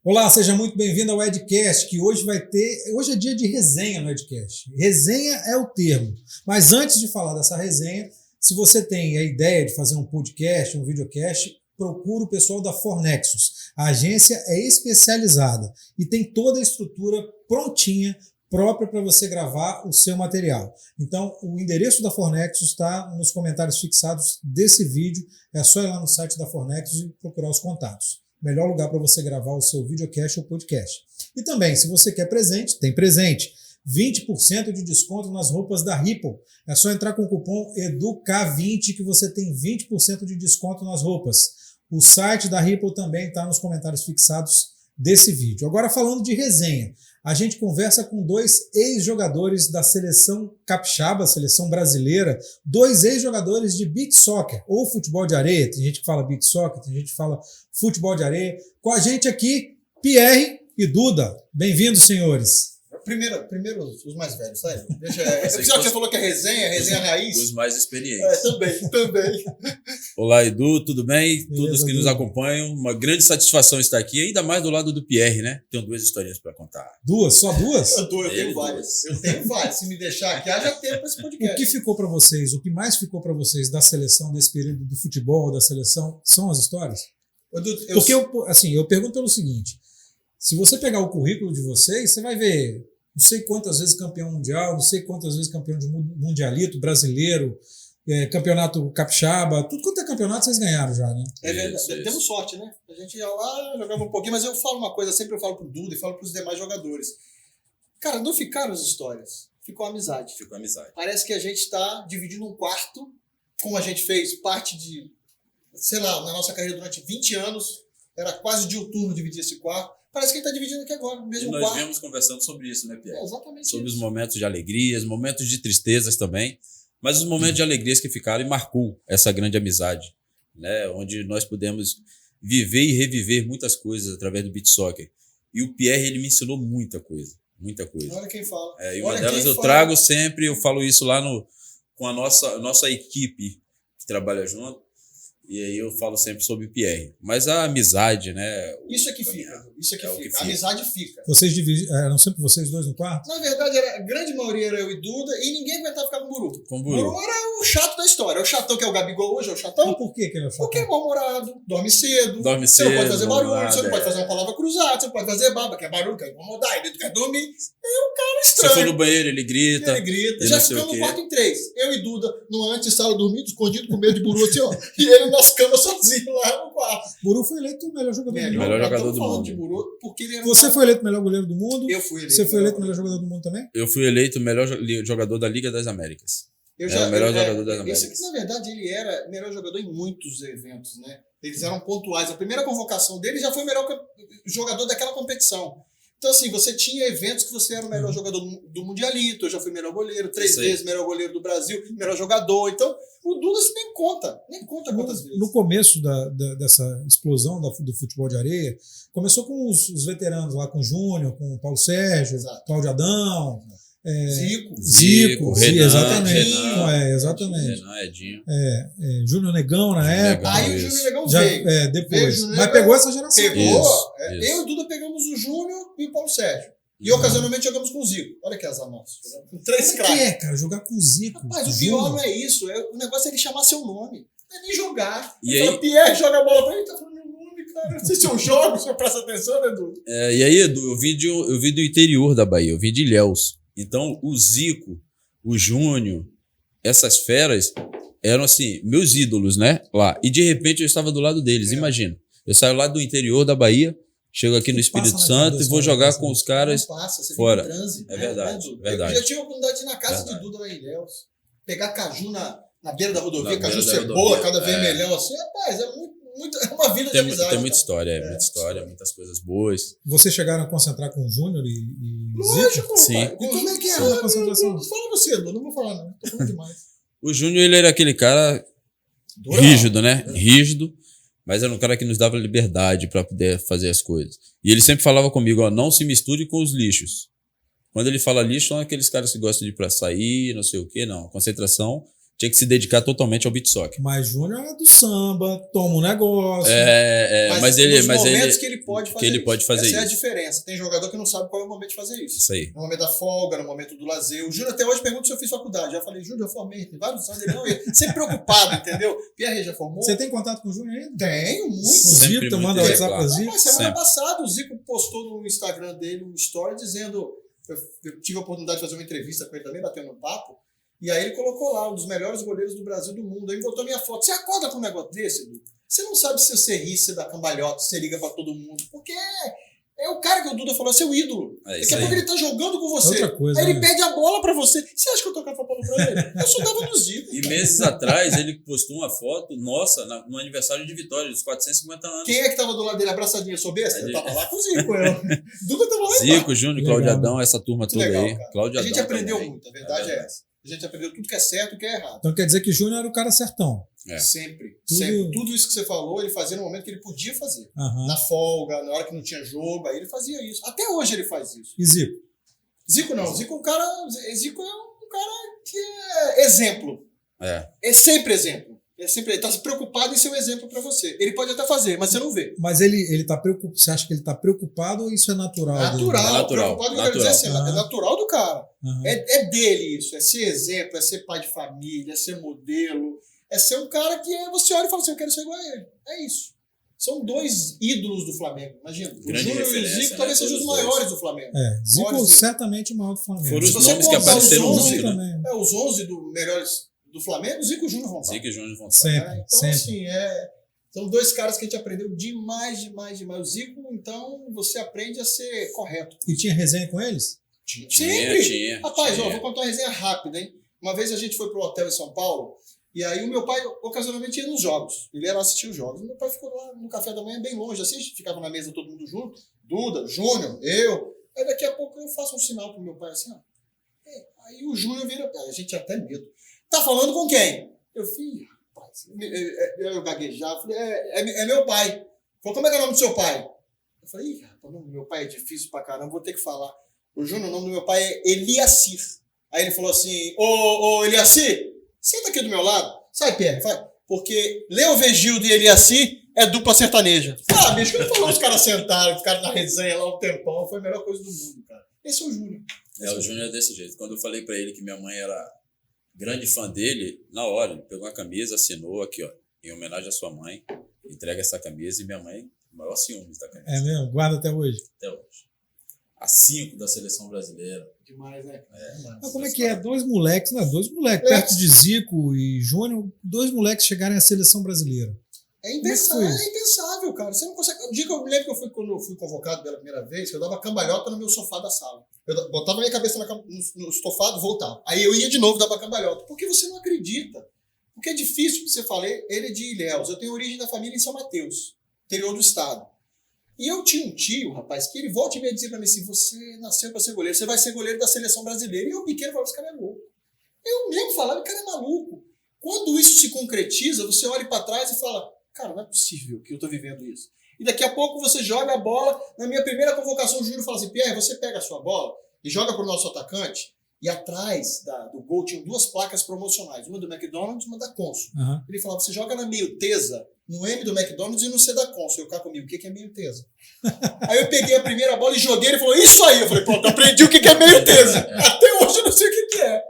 Olá, seja muito bem-vindo ao Edcast, que hoje é dia de resenha no Edcast. Resenha é o termo, mas antes de falar dessa resenha, se você tem a ideia de fazer um podcast, um videocast, procura o pessoal da Fornexus. A agência é especializada e tem toda a estrutura prontinha, própria para você gravar o seu material. Então, o endereço da Fornexus está nos comentários fixados desse vídeo. É só ir lá no site da Fornexus e procurar os contatos. Melhor lugar para você gravar o seu videocast ou podcast. E também, se você quer presente, tem presente. 20% de desconto nas roupas da Ripple. É só entrar com o cupom EDUCA20 que você tem 20% de desconto nas roupas. O site da Ripple também está nos comentários fixados desse vídeo. Agora, falando de resenha, a gente conversa com dois ex-jogadores da seleção capixaba, seleção brasileira, dois ex-jogadores de beach soccer, ou futebol de areia. Tem gente que fala beach soccer, tem gente que fala futebol de areia. Com a gente aqui, Pierre e Duda. Bem-vindos, senhores. Primeiro os mais velhos, tá? Você já falou que é resenha raiz? Os mais experientes. Também. Olá, Edu, tudo bem? Beleza, Todos que nos acompanham. Uma grande satisfação estar aqui, ainda mais do lado do Pierre, né? Tenho duas historinhas para contar. Duas? Só duas? Eu tenho várias. Se me deixar aqui, já tempo para esse podcast. O que ficou para vocês, o que mais ficou para vocês da seleção, desse período do futebol, da seleção, são as histórias? Porque eu pergunto pelo seguinte, se você pegar o currículo de vocês, você vai ver não sei quantas vezes campeão mundial, não sei quantas vezes campeão de mundialito, brasileiro, campeonato capixaba, tudo quanto é campeonato vocês ganharam já, né? É verdade, temos sorte, né? A gente ia lá, jogava um pouquinho, mas eu falo uma coisa, sempre eu falo pro Duda e falo pros demais jogadores. Cara, não ficaram as histórias, ficou a amizade. Parece que a gente tá dividindo um quarto, como a gente fez parte de, sei lá, na nossa carreira durante 20 anos, era quase diuturno dividir esse quarto. Parece que ele está dividindo aqui agora, no mesmo quarto. Nós viemos conversando sobre isso, né, Pierre? Exatamente sobre isso. Os momentos de alegrias, momentos de tristezas também, mas os momentos de alegrias que ficaram e marcou essa grande amizade, né? Onde nós pudemos viver e reviver muitas coisas através do beach soccer. E o Pierre, ele me ensinou muita coisa. Olha quem fala. E uma delas eu trago sempre, eu falo isso lá com a nossa equipe que trabalha junto. E aí eu falo sempre sobre o Pierre. Mas a amizade, né? Isso é que fica. A amizade fica. Vocês eram sempre vocês dois no quarto? Na verdade, a grande maioria era eu e Duda, e ninguém aguentava ficar com o Buru. Com o Buru. Buru era o chato da história. É o chatão que é o Gabigol hoje, é o chatão. E por que ele é o chatão? Porque é mal-humorado, dorme cedo. Você não pode fazer barulho, você não pode fazer uma palavra cruzada, você não pode fazer baba, que é barulho, quer incomodar, ele quer dormir. É um cara estranho. Você for no banheiro, ele grita. Já ficamos no quarto em 3. Eu e Duda, no antessala, dormindo, escondido, com medo de Buru, assim, ó. E ele nas camas sozinho lá no quarto. Buru foi eleito o melhor jogador do mundo. Melhor jogador do mundo. De Buru, porque ele era Você foi eleito o melhor goleiro do mundo? Eu fui eleito. Você foi eleito o melhor jogador do mundo também? Eu fui eleito o melhor jogador da Liga das Américas. O melhor jogador das Américas. Esse aqui, na verdade, ele era melhor jogador em muitos eventos, né? Eles eram pontuais. A primeira convocação dele já foi o melhor jogador daquela competição. Então, assim, você tinha eventos que você era o melhor jogador do Mundialito, eu já fui melhor goleiro, 3 vezes melhor goleiro do Brasil, melhor jogador. Então, o Duda nem conta quantas vezes. No começo dessa explosão do futebol de areia, começou com os veteranos lá, com o Júnior, com o Paulo Sérgio, Cláudio Adão, Zico, Renan, exatamente. Exatamente. Renan, Edinho. Júnior Negão na época. Aí o Júnior Negão veio. Depois. Mas pegou essa geração. Pegou. Isso. Eu e o Duda pegamos o Júnior e o Paulo Sérgio. E ocasionalmente jogamos com o Zico. Olha que azar nosso. Com 3 craques. O que é, cara? Jogar com o Zico. Rapaz, o pior não é isso. O negócio é ele chamar seu nome. Não é nem jogar. E ele aí... fala, Pierre, joga a bola pra ele. Tá falando meu nome, cara. Não sei se eu jogo, se eu presto atenção, né, Edu? E aí, Edu, eu vim do interior da Bahia. Eu vim de Ilhéus. Então, o Zico, o Júnior, essas feras eram, assim, meus ídolos, né? Lá. E, de repente, eu estava do lado deles. Imagina. Eu saio lá do interior da Bahia, chego aqui no Espírito Santo e vou jogar com os caras fora. Trânsito, é verdade. Eu já tive a oportunidade de ir na casa de Duda lá em Ilhéus, pegar caju na beira da rodovia, caju cebola, cada vermelhão assim. Rapaz, é uma vida de amizade. Tem muita história, muita história, muitas coisas boas. Vocês chegaram a concentrar com o Júnior e Lógico, Sim. E como é que era a concentração? Fala você, Edu, não vou falar não, tô falando demais. O Júnior, ele era aquele cara rígido, né? Rígido, mas era um cara que nos dava liberdade para poder fazer as coisas. E ele sempre falava comigo, ó, não se misture com os lixos. Quando ele fala lixo, são aqueles caras que gostam de ir pra sair, não sei o quê, não. Concentração tinha que se dedicar totalmente ao beat soccer. Mas Júnior é do samba, toma um negócio. Mas ele... momentos que ele pode fazer isso. Essa é a diferença. Tem jogador que não sabe qual é o momento de fazer isso. Isso aí. No momento da folga, no momento do lazer. O Júnior até hoje pergunta se eu fiz faculdade. Já falei, Júnior, eu formei. Tem vários anos. Ele não ia. Sempre preocupado, entendeu? Pierre já formou? Você tem contato com o Júnior ainda? Tenho, muito. O Zico, manda WhatsApp pra Zico. Mas semana passada o Zico postou no Instagram dele um story dizendo... Eu tive a oportunidade de fazer uma entrevista com ele também, batendo um papo. E aí ele colocou lá, um dos melhores goleiros do Brasil do mundo. Aí botou minha foto. Você acorda com um negócio desse, Edu? Você não sabe se você ri, se dá cambalhota, se você liga pra todo mundo. Porque é o cara que o Duda falou, é seu ídolo. Daqui a pouco ele tá jogando com você. Outra coisa, aí ele pede a bola pra você. Você acha que eu tocava a bola pra ele? Eu só dava no Zico. E meses atrás ele postou uma foto nossa no aniversário de Vitória, dos 450 anos. Quem é que tava do lado dele abraçadinho? Eu sou besta? Eu tava lá com o Zico. Duda tava lá. Zico, Júnior, Cláudio Adão, essa turma toda legal, aí. A gente aprendeu também. muito, a verdade é essa. A gente aprendeu tudo que é certo e o que é errado. Então quer dizer que Júnior era o cara certão. Sempre. Tudo isso que você falou, ele fazia no momento que ele podia fazer. Na folga, na hora que não tinha jogo, aí ele fazia isso. Até hoje ele faz isso. E Zico? Zico não. Zico é um cara que é exemplo. É sempre exemplo. Ele está preocupado em ser um exemplo para você. Ele pode até fazer, mas você não vê. Mas ele tá preocupado. Você acha que ele tá preocupado ou isso é natural? Natural. Preocupado, eu quero dizer assim, é natural do cara. É dele isso. É ser exemplo, é ser pai de família, é ser modelo. É ser um cara que você olha e fala assim, eu quero ser igual a ele. É isso. São dois ídolos do Flamengo. Imagina. O Júnior e o Zico talvez sejam os maiores do Flamengo. Zico certamente o maior do Flamengo. Foram os nomes que apareceram muito, né? Os 11 melhores do Flamengo, Zico e Júnior vão estar. Zico e Júnior vão estar. Sempre, então, sempre. assim, são dois caras que a gente aprendeu demais. O Zico, então, você aprende a ser correto. E tinha resenha com eles? Sempre. Tinha. Rapaz, vou contar uma resenha rápida, hein? Uma vez a gente foi pro hotel em São Paulo, e aí o meu pai, ocasionalmente, ia nos jogos. Ele ia lá assistir os jogos. Meu pai ficou lá no café da manhã, bem longe, assim, ficava na mesa todo mundo junto. Duda, Júnior, eu. Aí daqui a pouco eu faço um sinal pro meu pai, assim, ó. Aí o Júnior vira, a gente tinha até medo. Tá falando com quem? Eu falei, rapaz, eu gaguejava, falei, é meu pai. Falei, como é que é o nome do seu pai? Eu falei, rapaz, o nome do meu pai é difícil pra caramba, vou ter que falar. O Júnior, o nome do meu pai é Eliacir. Aí ele falou assim, ô Eliacir, senta aqui do meu lado. Sai, Pierre, vai. Porque Léo Vegildo e Eliacir é dupla sertaneja. Bicho, quando falou os caras sentaram, ficaram na resenha lá um tempão, foi a melhor coisa do mundo, cara. Esse é o Júnior. O Júnior é desse jeito. Quando eu falei pra ele que minha mãe era grande fã dele, na hora, ele pegou uma camisa, assinou aqui, ó, em homenagem à sua mãe, entrega essa camisa e minha mãe, o maior ciúmes da camisa. É mesmo? Guarda até hoje? Até hoje. A 5 da seleção brasileira. Demais, né? Mas como é que é? Dois moleques, perto de Zico e Júnior, dois moleques chegarem à seleção brasileira. É impensável, cara. Você não consegue. O dia que eu me lembro que quando eu fui convocado pela primeira vez, eu dava cambalhota no meu sofá da sala. Eu botava minha cabeça no estofado, voltava. Aí eu ia de novo, dava cambalhota. Porque você não acredita. Porque é difícil que você fale, ele é de Ilhéus. Eu tenho origem da família em São Mateus, interior do estado. E eu tinha um tio, rapaz, que ele volta e me dizer pra mim assim, você nasceu pra ser goleiro, você vai ser goleiro da seleção brasileira. E eu pequeno falava, esse cara é louco. Eu mesmo falava, o cara é maluco. Quando isso se concretiza, você olha pra trás e fala, cara, não é possível que eu tô vivendo isso. E daqui a pouco você joga a bola. Na minha primeira convocação, o Júnior fala assim, Pierre, você pega a sua bola e joga pro nosso atacante. E atrás do gol tinham duas placas promocionais, uma do McDonald's e uma da Consul. Ele falava, você joga na meio tesa, no M do McDonald's e no C da Consul. Eu cá comigo, o que é meio tesa? Aí eu peguei a primeira bola e joguei, ele falou, isso aí. Eu falei, pronto, aprendi o que é meio tesa. Até hoje eu não sei o que é.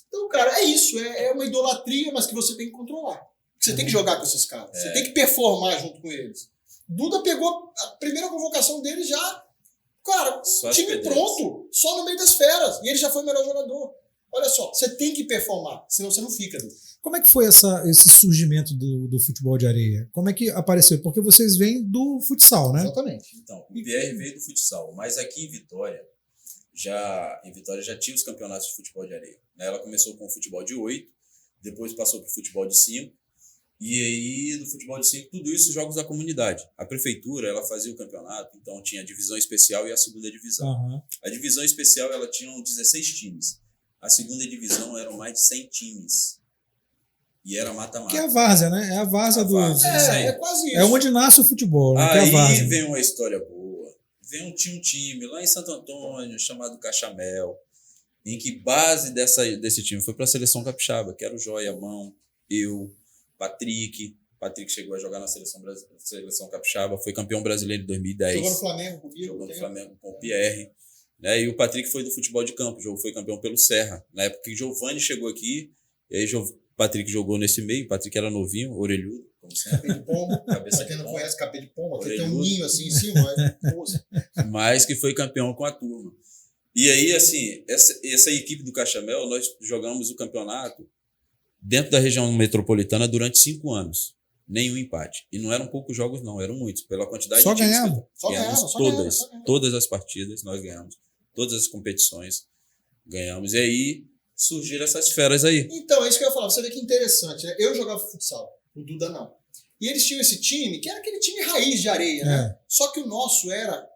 Então, cara, é isso. É uma idolatria, mas que você tem que controlar. Você tem que jogar com esses caras. Você tem que performar junto com eles. Duda pegou a primeira convocação dele já, cara, time pronto, só no meio das feras. E ele já foi o melhor jogador. Olha só, você tem que performar, senão você não fica. Como é que foi esse surgimento do futebol de areia? Como é que apareceu? Porque vocês vêm do futsal, né? Exatamente. Então, o Pierre veio do futsal, mas aqui em Vitória já tinha os campeonatos de futebol de areia. Ela começou com o futebol de 8, depois passou para o futebol de 5, e aí no futebol de 5, tudo isso jogos da comunidade. A prefeitura, ela fazia o campeonato, então tinha a divisão especial e a segunda divisão. A divisão especial, ela tinha 16 times. A segunda divisão eram mais de 100 times. E era mata-mata. Que é a várzea, né? É a várzea do... É quase isso. É onde nasce o futebol, né? Aí vem uma história boa. Tinha um time lá em Santo Antônio, chamado Cachamel. em que base desse time foi para a seleção capixaba, que era o Joia, Mão, eu, Patrick. Patrick chegou a jogar na seleção capixaba, foi campeão brasileiro em 2010. Jogou no Flamengo comigo. Jogou no Flamengo com o Pierre. Né? E o Patrick foi do futebol de campo, foi campeão pelo Serra. Na época que Giovani chegou aqui, e aí Patrick jogou nesse meio. Patrick era novinho, orelhudo, como sempre. Capê de pombo. Cabeça Pra quem de não pombo. conhece, capê de pombo, aqui tem Orelhudo. um ninho assim em cima. Mas que foi campeão com a turma. E aí, assim, essa equipe do Cachamel, nós jogamos o campeonato dentro da região metropolitana durante 5 anos. Nenhum empate. E não eram poucos jogos, não, eram muitos. Pela quantidade Só de times ganhava? Só ganhamos ganhava, só todas. ganhava, só ganhava. Todas as partidas nós ganhamos. Todas as competições ganhamos. E aí surgiram essas feras aí. Então, é isso que eu ia falar. Você vê que interessante, né? Eu jogava futsal, o Duda não. E eles tinham esse time, que era aquele time raiz de areia, né? Só que o nosso era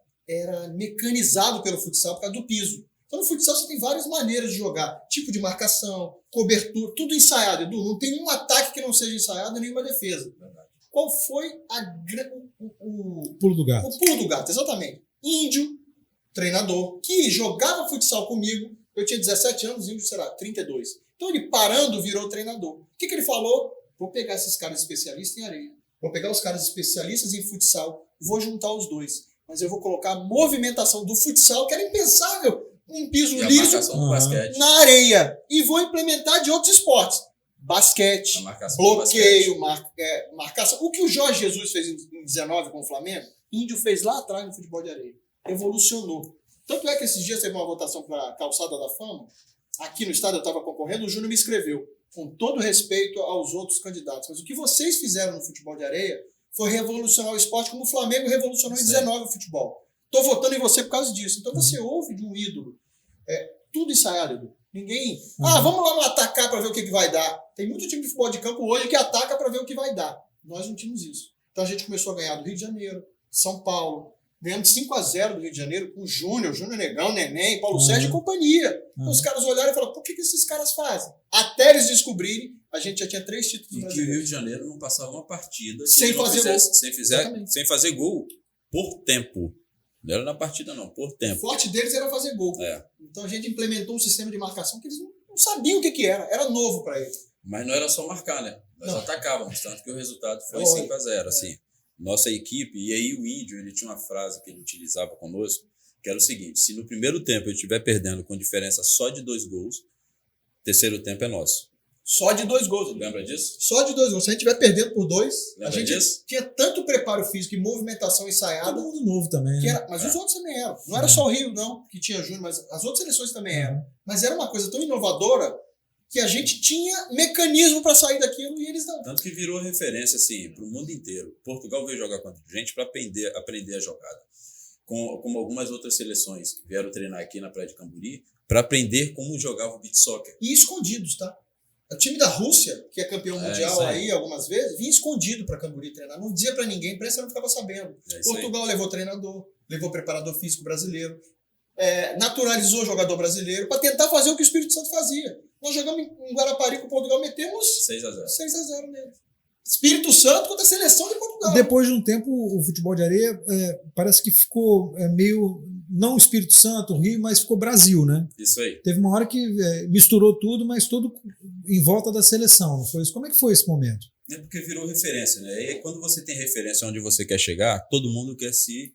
mecanizado pelo futsal por causa do piso. Então, no futsal você tem várias maneiras de jogar. Tipo de marcação, cobertura, tudo ensaiado, Edu. Não tem um ataque que não seja ensaiado, nenhuma defesa. Verdade. Qual foi O pulo do gato. o pulo do gato? Exatamente. Índio, treinador, que jogava futsal comigo. Eu tinha 17 anos, Índio, será, 32. Então, ele parando, virou treinador. O que ele falou? Vou pegar esses caras especialistas em areia. Vou pegar os caras especialistas em futsal. Vou juntar os dois. Mas eu vou colocar a movimentação do futsal, que era impensável. Um piso E a liso marcação do basquete. na areia. E vou implementar de outros esportes. Basquete, A marcação do bloqueio, marcação. O que o Jorge Jesus fez em 19 com o Flamengo, Índio fez lá atrás no futebol de areia. Evolucionou. Tanto é que esses dias teve uma votação para a Calçada da Fama. Aqui no estado eu estava concorrendo, o Júnior me escreveu. Com todo respeito aos outros candidatos. Mas o que vocês fizeram no futebol de areia foi revolucionar o esporte como o Flamengo revolucionou em 19 o futebol. Estou votando em você por causa disso. Então você ouve de um ídolo. Tudo ensaiado, Edu. Ninguém... vamos lá no atacar para ver o que vai dar. Tem muito time de futebol de campo hoje que ataca para ver o que vai dar. Nós não tínhamos isso. Então a gente começou a ganhar do Rio de Janeiro, São Paulo. Ganhamos 5-0 do Rio de Janeiro com o Júnior Negão, Neném, Paulo Sérgio e companhia. Então, os caras olharam e falaram, por que esses caras fazem? Até eles descobrirem, a gente já tinha 3 títulos E que o brasileiros. Rio de Janeiro não passava uma partida Sem ele não fazer fizesse- gol. sem fazer gol por tempo. Não era na partida, não, por O tempo. forte deles era fazer gol. Então a gente implementou um sistema de marcação que eles não sabiam o que era. Era novo para eles. Mas não era só marcar, né? Nós Não. atacávamos, tanto que o resultado foi Foi. 5-0, assim. Nossa equipe, e aí o Índio, ele tinha uma frase que ele utilizava conosco, que era o seguinte: se no primeiro tempo eu estiver perdendo com diferença só de 2 gols, terceiro tempo é nosso. Só de 2 gols. Edu. Lembra disso? Só de 2 gols. Se a gente estiver perdendo por 2, a Lembra gente disso? tinha tanto preparo físico e movimentação ensaiada. Todo mundo novo também, Que né? era, mas os outros também eram. Não era só o Rio, não, que tinha Júnior, mas as outras seleções também eram. Mas era uma coisa tão inovadora que a gente tinha mecanismo para sair daquilo e eles não. Tanto que virou referência, assim, para o mundo inteiro. Portugal veio jogar contra a gente para aprender a jogada. Como algumas outras seleções que vieram treinar aqui na Praia de Camburi, para aprender como jogava o beach soccer. E escondidos, tá? O time da Rússia, que é campeão mundial isso aí. aí algumas vezes, vinha escondido para Camburi treinar. Não dizia para ninguém, a imprensa não ficava sabendo. É isso aí. Portugal levou treinador, levou preparador físico brasileiro, naturalizou jogador brasileiro para tentar fazer o que o Espírito Santo fazia. Nós jogamos em Guarapari com Portugal, metemos 6-0. 6-0 nele. Espírito Santo contra a seleção de Portugal. Depois de um tempo, o futebol de areia parece que ficou meio, não Espírito Santo, Rio, mas ficou Brasil, né? Isso aí. Teve uma hora que misturou tudo, mas tudo em volta da seleção, não foi isso? Como é que foi esse momento? É porque virou referência, né? E aí, quando você tem referência onde você quer chegar, todo mundo quer se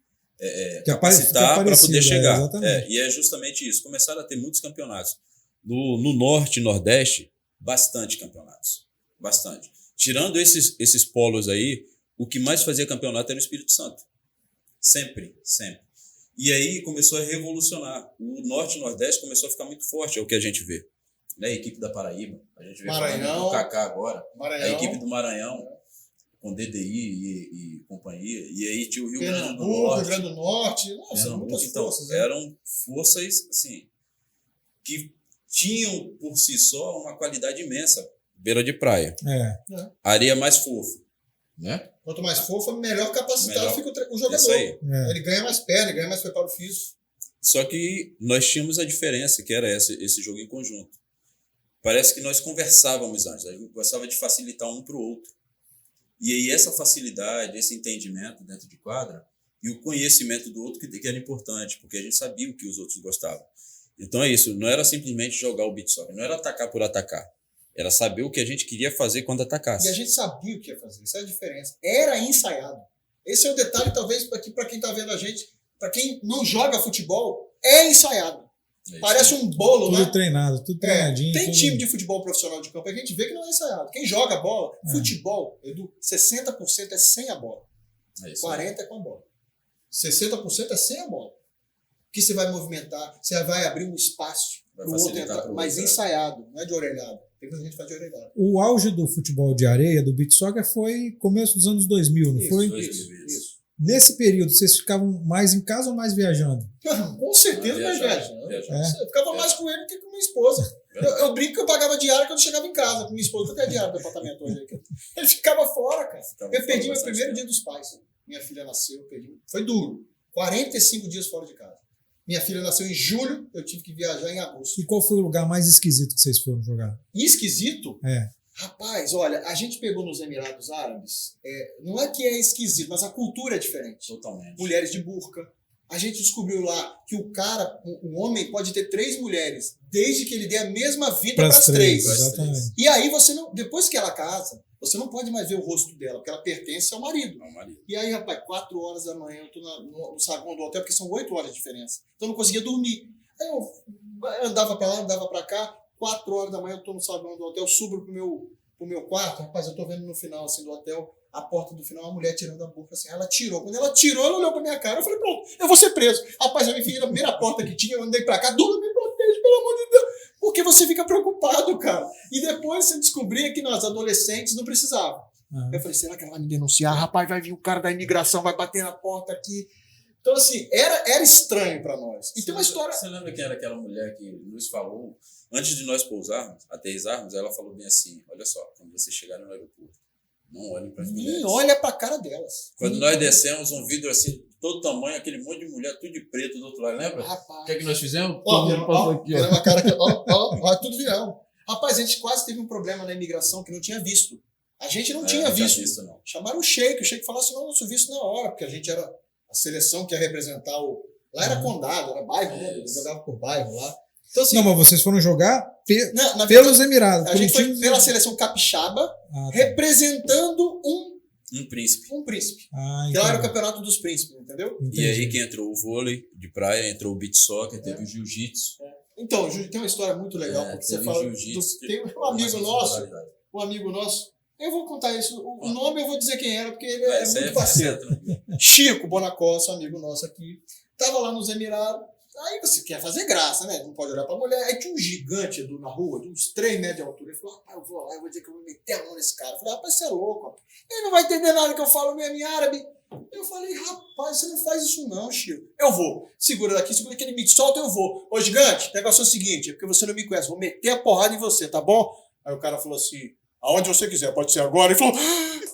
capacitar para poder chegar. Exatamente. E é justamente isso. Começaram a ter muitos campeonatos. No Norte e Nordeste, bastante campeonatos. Bastante. Tirando esses polos aí, o que mais fazia campeonato era o Espírito Santo. Sempre, sempre. E aí começou a revolucionar. O Norte e Nordeste começou a ficar muito forte, é o que a gente vê. Né? A equipe da Paraíba, a gente vê Maranhão. o Kaká agora. Maranhão. A equipe do Maranhão, com DDI e companhia. E aí tinha o Rio Grande do Pernambuco, Norte. Rio Grande do Norte. Nossa, Pernambuco, muitas então, forças. Né? eram forças assim, que tinham por si só uma qualidade imensa. Beira de praia. Areia mais fofa. Né? Quanto mais fofa, melhor capacitado Melhor. fica o jogador. Isso aí. Ele ganha mais perna, ele ganha mais preparo físico. Só que nós tínhamos a diferença, que era esse jogo em conjunto. Parece que nós conversávamos antes, a gente gostava de facilitar um para o outro. E aí essa facilidade, esse entendimento dentro de quadra e o conhecimento do outro que era importante, porque a gente sabia o que os outros gostavam. Então é isso, não era simplesmente jogar o beach soccer, não era atacar por atacar. Era saber o que a gente queria fazer quando atacasse. E a gente sabia o que ia fazer, essa é a diferença. Era ensaiado. Esse é o detalhe, talvez, para quem está vendo a gente, para quem não joga futebol, é ensaiado. Parece um bolo, tudo né? treinado, tudo treinadinho. Tem tudo... time de futebol profissional de campo que a gente vê que não é ensaiado. Quem joga bola, futebol, Edu, 60% é sem a bola. 40% é com a bola. 60% é sem a bola. Que você vai movimentar, você vai abrir um espaço para o outro entrar, mas ensaiado, não é de orelhado. Tem muita gente que faz de orelhado. O auge do futebol de areia, do beach soccer, foi começo dos anos 2000, não foi? Isso. Nesse período, vocês ficavam mais em casa ou mais viajando? Com certeza mais viajando. Eu ficava mais com ele do que com minha esposa. Eu brinco que eu pagava diária quando chegava em casa com minha esposa. Quanto é diária do apartamento hoje? Ele ficava fora, cara. Eu perdi meu primeiro dia dos pais. Minha filha nasceu, eu perdi. Foi duro. 45 dias fora de casa. Minha filha nasceu em julho, eu tive que viajar em agosto. E qual foi o lugar mais esquisito que vocês foram jogar? Esquisito? É. Rapaz, olha, a gente pegou nos Emirados Árabes, não é que é esquisito, mas a cultura é diferente. Totalmente. Mulheres de burca. A gente descobriu lá que o homem pode ter 3 mulheres, desde que ele dê a mesma vida para as 3. Exatamente. E aí depois que ela casa, você não pode mais ver o rosto dela, porque ela pertence ao marido. E aí, rapaz, 4 horas da manhã, eu tô no saguão do hotel, porque são 8 horas de diferença. Então eu não conseguia dormir. Aí eu andava para lá, andava para cá, 4 horas da manhã eu tô no saguão do hotel, subo pro meu quarto, rapaz, eu tô vendo no final assim, do hotel, a porta do final, uma mulher tirando a boca assim, ela tirou. Quando ela tirou, ela olhou pra minha cara, eu falei, pronto, eu vou ser preso. Rapaz, eu me enfiei na primeira porta que tinha, eu andei pra cá, Duda, me protege, pelo amor de Deus. Porque você fica preocupado, cara. E depois você descobria que nós, adolescentes, não precisavam. Eu falei, será que ela vai me denunciar? Rapaz, vai vir o cara da imigração, vai bater na porta aqui. Então, assim, era estranho pra nós. E tem uma história... Você lembra quem era aquela mulher que nos falou, antes de nós pousarmos, aterrissarmos, ela falou bem assim, olha só, quando vocês chegarem no aeroporto, não olhem para as mulheres. Nem olha pra cara delas. Quando nós descemos, um vidro assim, todo tamanho, aquele monte de mulher, tudo de preto do outro lado, lembra? Rapaz. O que é que nós fizemos? Uma cara que, ó, tudo virão. Rapaz, a gente quase teve um problema na imigração que não tinha visto. A gente não tinha visto. Não. Chamaram o Sheik falou assim, não, nosso visto na hora, porque a gente era a seleção que ia representar o... Lá era condado, era bairro, né? Eles jogavam por bairro lá. Então, assim, não, mas vocês foram jogar pelos verdade, Emirados. A gente foi pela seleção capixaba, representando um príncipe. Um príncipe. Que lá era o campeonato dos príncipes, entendeu? Entendi. E aí que entrou o vôlei de praia, entrou o beach soccer, teve o jiu-jitsu. Então, tem uma história muito legal, porque você fala... Tem um amigo nosso, eu vou contar isso, o nome eu vou dizer quem era, porque ele é muito parceiro. Chico Bonacossa, amigo nosso aqui, tava lá nos Emirados. Aí você quer fazer graça, né? Não pode olhar pra mulher. Aí tinha um gigante na rua, de uns 3 metros de altura. Ele falou, rapaz, eu vou lá, eu vou dizer que eu vou meter a mão nesse cara. Eu falei, rapaz, você é louco, rapaz. Ele não vai entender nada que eu falo mesmo em árabe. Eu falei, rapaz, você não faz isso não, Chico. Eu vou. Segura daqui, segura que ele me solta, eu vou. Ô, gigante, o negócio é o seguinte, é porque você não me conhece, vou meter a porrada em você, tá bom? Aí o cara falou assim, aonde você quiser, pode ser agora. Ele falou,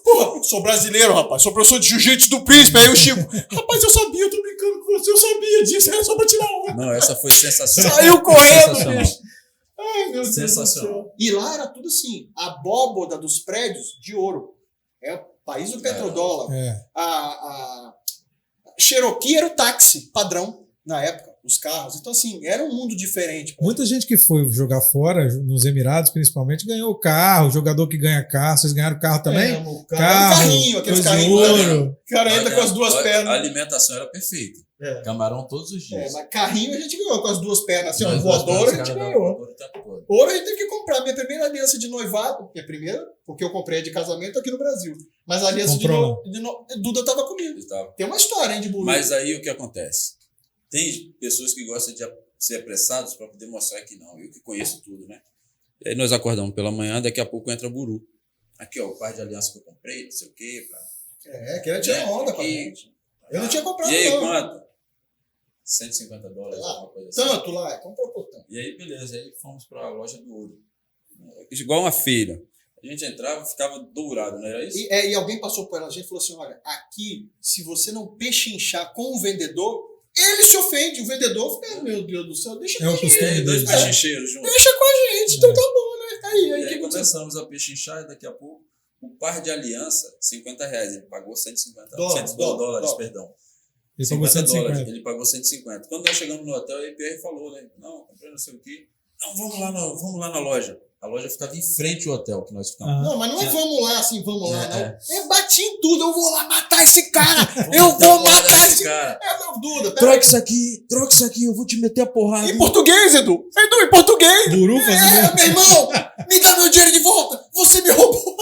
porra, sou brasileiro, rapaz, sou professor de jiu-jitsu do príncipe. Aí o Chico, rapaz, eu sabia, eu tô brincando com você, eu sabia disso, era só pra tirar onda. Não, essa foi sensacional. Saiu correndo, bicho. Ai, meu Deus do céu. E lá era tudo assim, a abóboda dos prédios de ouro. É o país do petrodólar. A Cherokee era o táxi padrão na época, os carros. Então, assim, era um mundo diferente. Muita gente que foi jogar fora, nos Emirados principalmente, ganhou carro. Jogador que ganha carro. Vocês ganharam carro também? Carrinho, aqueles carrinhos. O cara entra com as duas pernas. A alimentação era perfeita. Camarão todos os dias. Mas carrinho a gente ganhou com as duas pernas. Assim, um voador a gente ganhou. Ouro a gente teve que comprar. Minha primeira aliança de noivado, porque eu comprei a de casamento aqui no Brasil. Mas a aliança Duda estava comigo. Tem uma história, hein, de Buru. Mas aí o que acontece? Tem pessoas que gostam de ser apressados para poder mostrar que não. Eu que conheço tudo, né? E aí nós acordamos pela manhã, daqui a pouco entra Buru. Aqui, ó, o par de aliança que eu comprei, não sei o quê. Queria tirar onda com a gente. Eu não tinha comprado, não. E aí, não. quanto? $150, alguma coisa assim. Tanto lá, comprou por tanto. E aí, beleza, aí fomos para a loja do ouro. Igual uma feira. A gente entrava e ficava dourado, não era isso? E alguém passou por ela, a gente falou assim, olha, aqui, se você não pechinchar com o vendedor, ele se ofende, o vendedor fica, meu Deus do céu, deixa com a gente. Dois pechincheiros juntos. Deixa com a gente, então tá bom, né? Aí começamos a pechinchar e daqui a pouco o par de aliança, R$50. Ele pagou 150 dólares, perdão. Ele pagou 150. Ele pagou 150. Quando nós chegamos no hotel, a IPR falou, né? Não, comprei não sei o quê. Não, vamos lá na loja. A loja ficava em frente ao hotel que nós ficamos. Não, mas não é vamos lá assim, vamos lá, não. É. É bati em tudo, eu vou lá matar esse cara! Eu vou matar esse cara! Não, Duda, Troca isso aqui, eu vou te meter a porrada. Em português, Edu! Edu, em português! Buru fazendo. Meu irmão! Me dá meu dinheiro de volta! Você me roubou!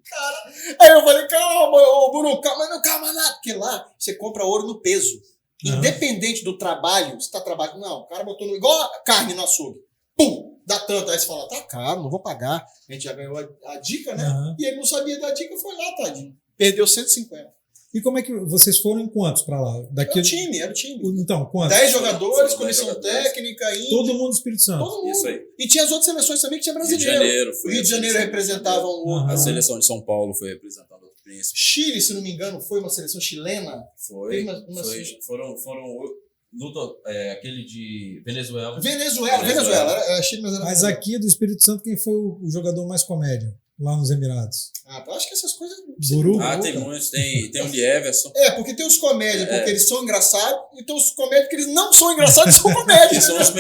Cara. Aí eu falei, calma, ô Buru, calma nada. Porque lá você compra ouro no peso. Independente do trabalho, você tá trabalhando. Não, o cara botou igual a carne no açougue. Pum! Dá tanto. Aí você fala, tá caro, não vou pagar. A gente já ganhou a dica, né? E ele não sabia da dica, foi lá, tadinho. Perdeu 150. E como é que vocês foram em quantos pra lá? Era o time. Então, quantos? 10 jogadores, Foram 10 comissão jogadores. técnica, índio. Todo mundo do Espírito Santo. Todo mundo. Isso aí. E tinha as outras seleções também que tinha Rio de brasileiro. Janeiro. O Rio de Janeiro representava um outro. A seleção de São Paulo foi representando o Príncipe. Chile, se não me engano, foi uma seleção chilena. Foi. Teve Foram aquele de Venezuela. Venezuela. Chile, mas era Mas aqui do Espírito Santo, quem foi o jogador mais comédia? Lá nos Emirados. eu acho que essas coisas... Buru? Tem muitos. Tem o Lieverson. Porque tem os comédias, porque eles são engraçados, e tem os comédias que eles não são engraçados e são comédias. Que são os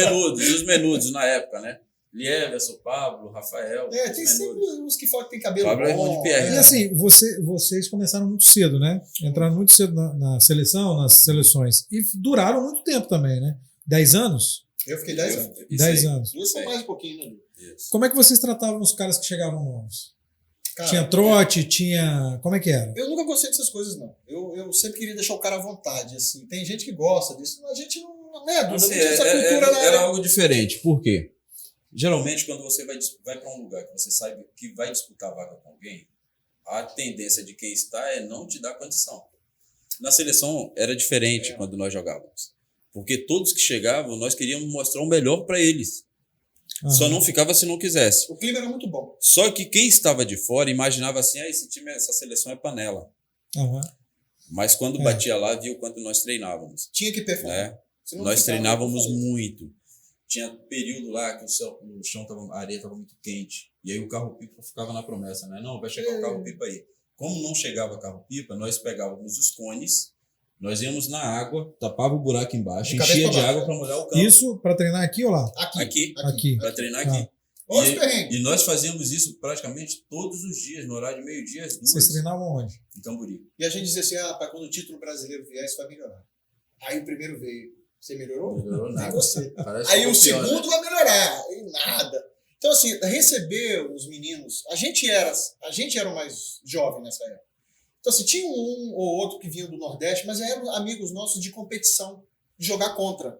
menudos na época, né? Lieverson, Pablo, Rafael. Tem sempre uns que falam que tem cabelo Pablo é irmão de Pierre. E assim, vocês começaram muito cedo, né? Entraram muito cedo na seleção, nas seleções. E duraram muito tempo também, né? 10 anos? Eu fiquei 10 anos. 10 anos. Duas são mais um pouquinho, né? Isso. Como é que vocês tratavam os caras que chegavam novos? Cara, Tinha trote, tinha... Como é que era? Eu nunca gostei dessas coisas, não. Eu sempre queria deixar o cara à vontade, assim. Tem gente que gosta disso, mas a gente não... Né, Duda? Assim, Não tinha essa cultura, né? era algo diferente. Por quê? Geralmente, quando você vai para um lugar que você sabe que vai disputar vaga com alguém, a tendência de quem está é não te dar condição. Na seleção era diferente quando nós jogávamos. Porque todos que chegavam, nós queríamos mostrar o melhor para eles. Só não ficava se não quisesse. O clima era muito bom. Só que quem estava de fora imaginava assim, esse time, essa seleção é panela. Mas quando batia lá, viu quanto nós treinávamos. Tinha que performar. Né? Nós treinávamos muito. Tinha período lá que o chão a areia estava muito quente. E aí o carro-pipa ficava na promessa, né? Não, vai chegar o carro-pipa aí. Como não chegava carro-pipa, nós pegávamos os cones, nós íamos na água, tapava o buraco embaixo, enchia de água para molhar o campo. Isso para treinar aqui ou lá? Aqui. Para treinar aqui. E nós fazíamos isso praticamente todos os dias, no horário de meio-dia às 2. Vocês treinavam onde? Em Camburi. E a gente dizia assim, para quando o título brasileiro vier, isso vai melhorar. Aí o primeiro veio. Você melhorou? Melhorou nada. Você. Parece Aí o pior, segundo né? vai melhorar. E nada. Então, assim, receber os meninos... A gente era o mais jovem nessa época. Então, assim, tinha um ou outro que vinha do Nordeste, mas eram amigos nossos de competição, de jogar contra.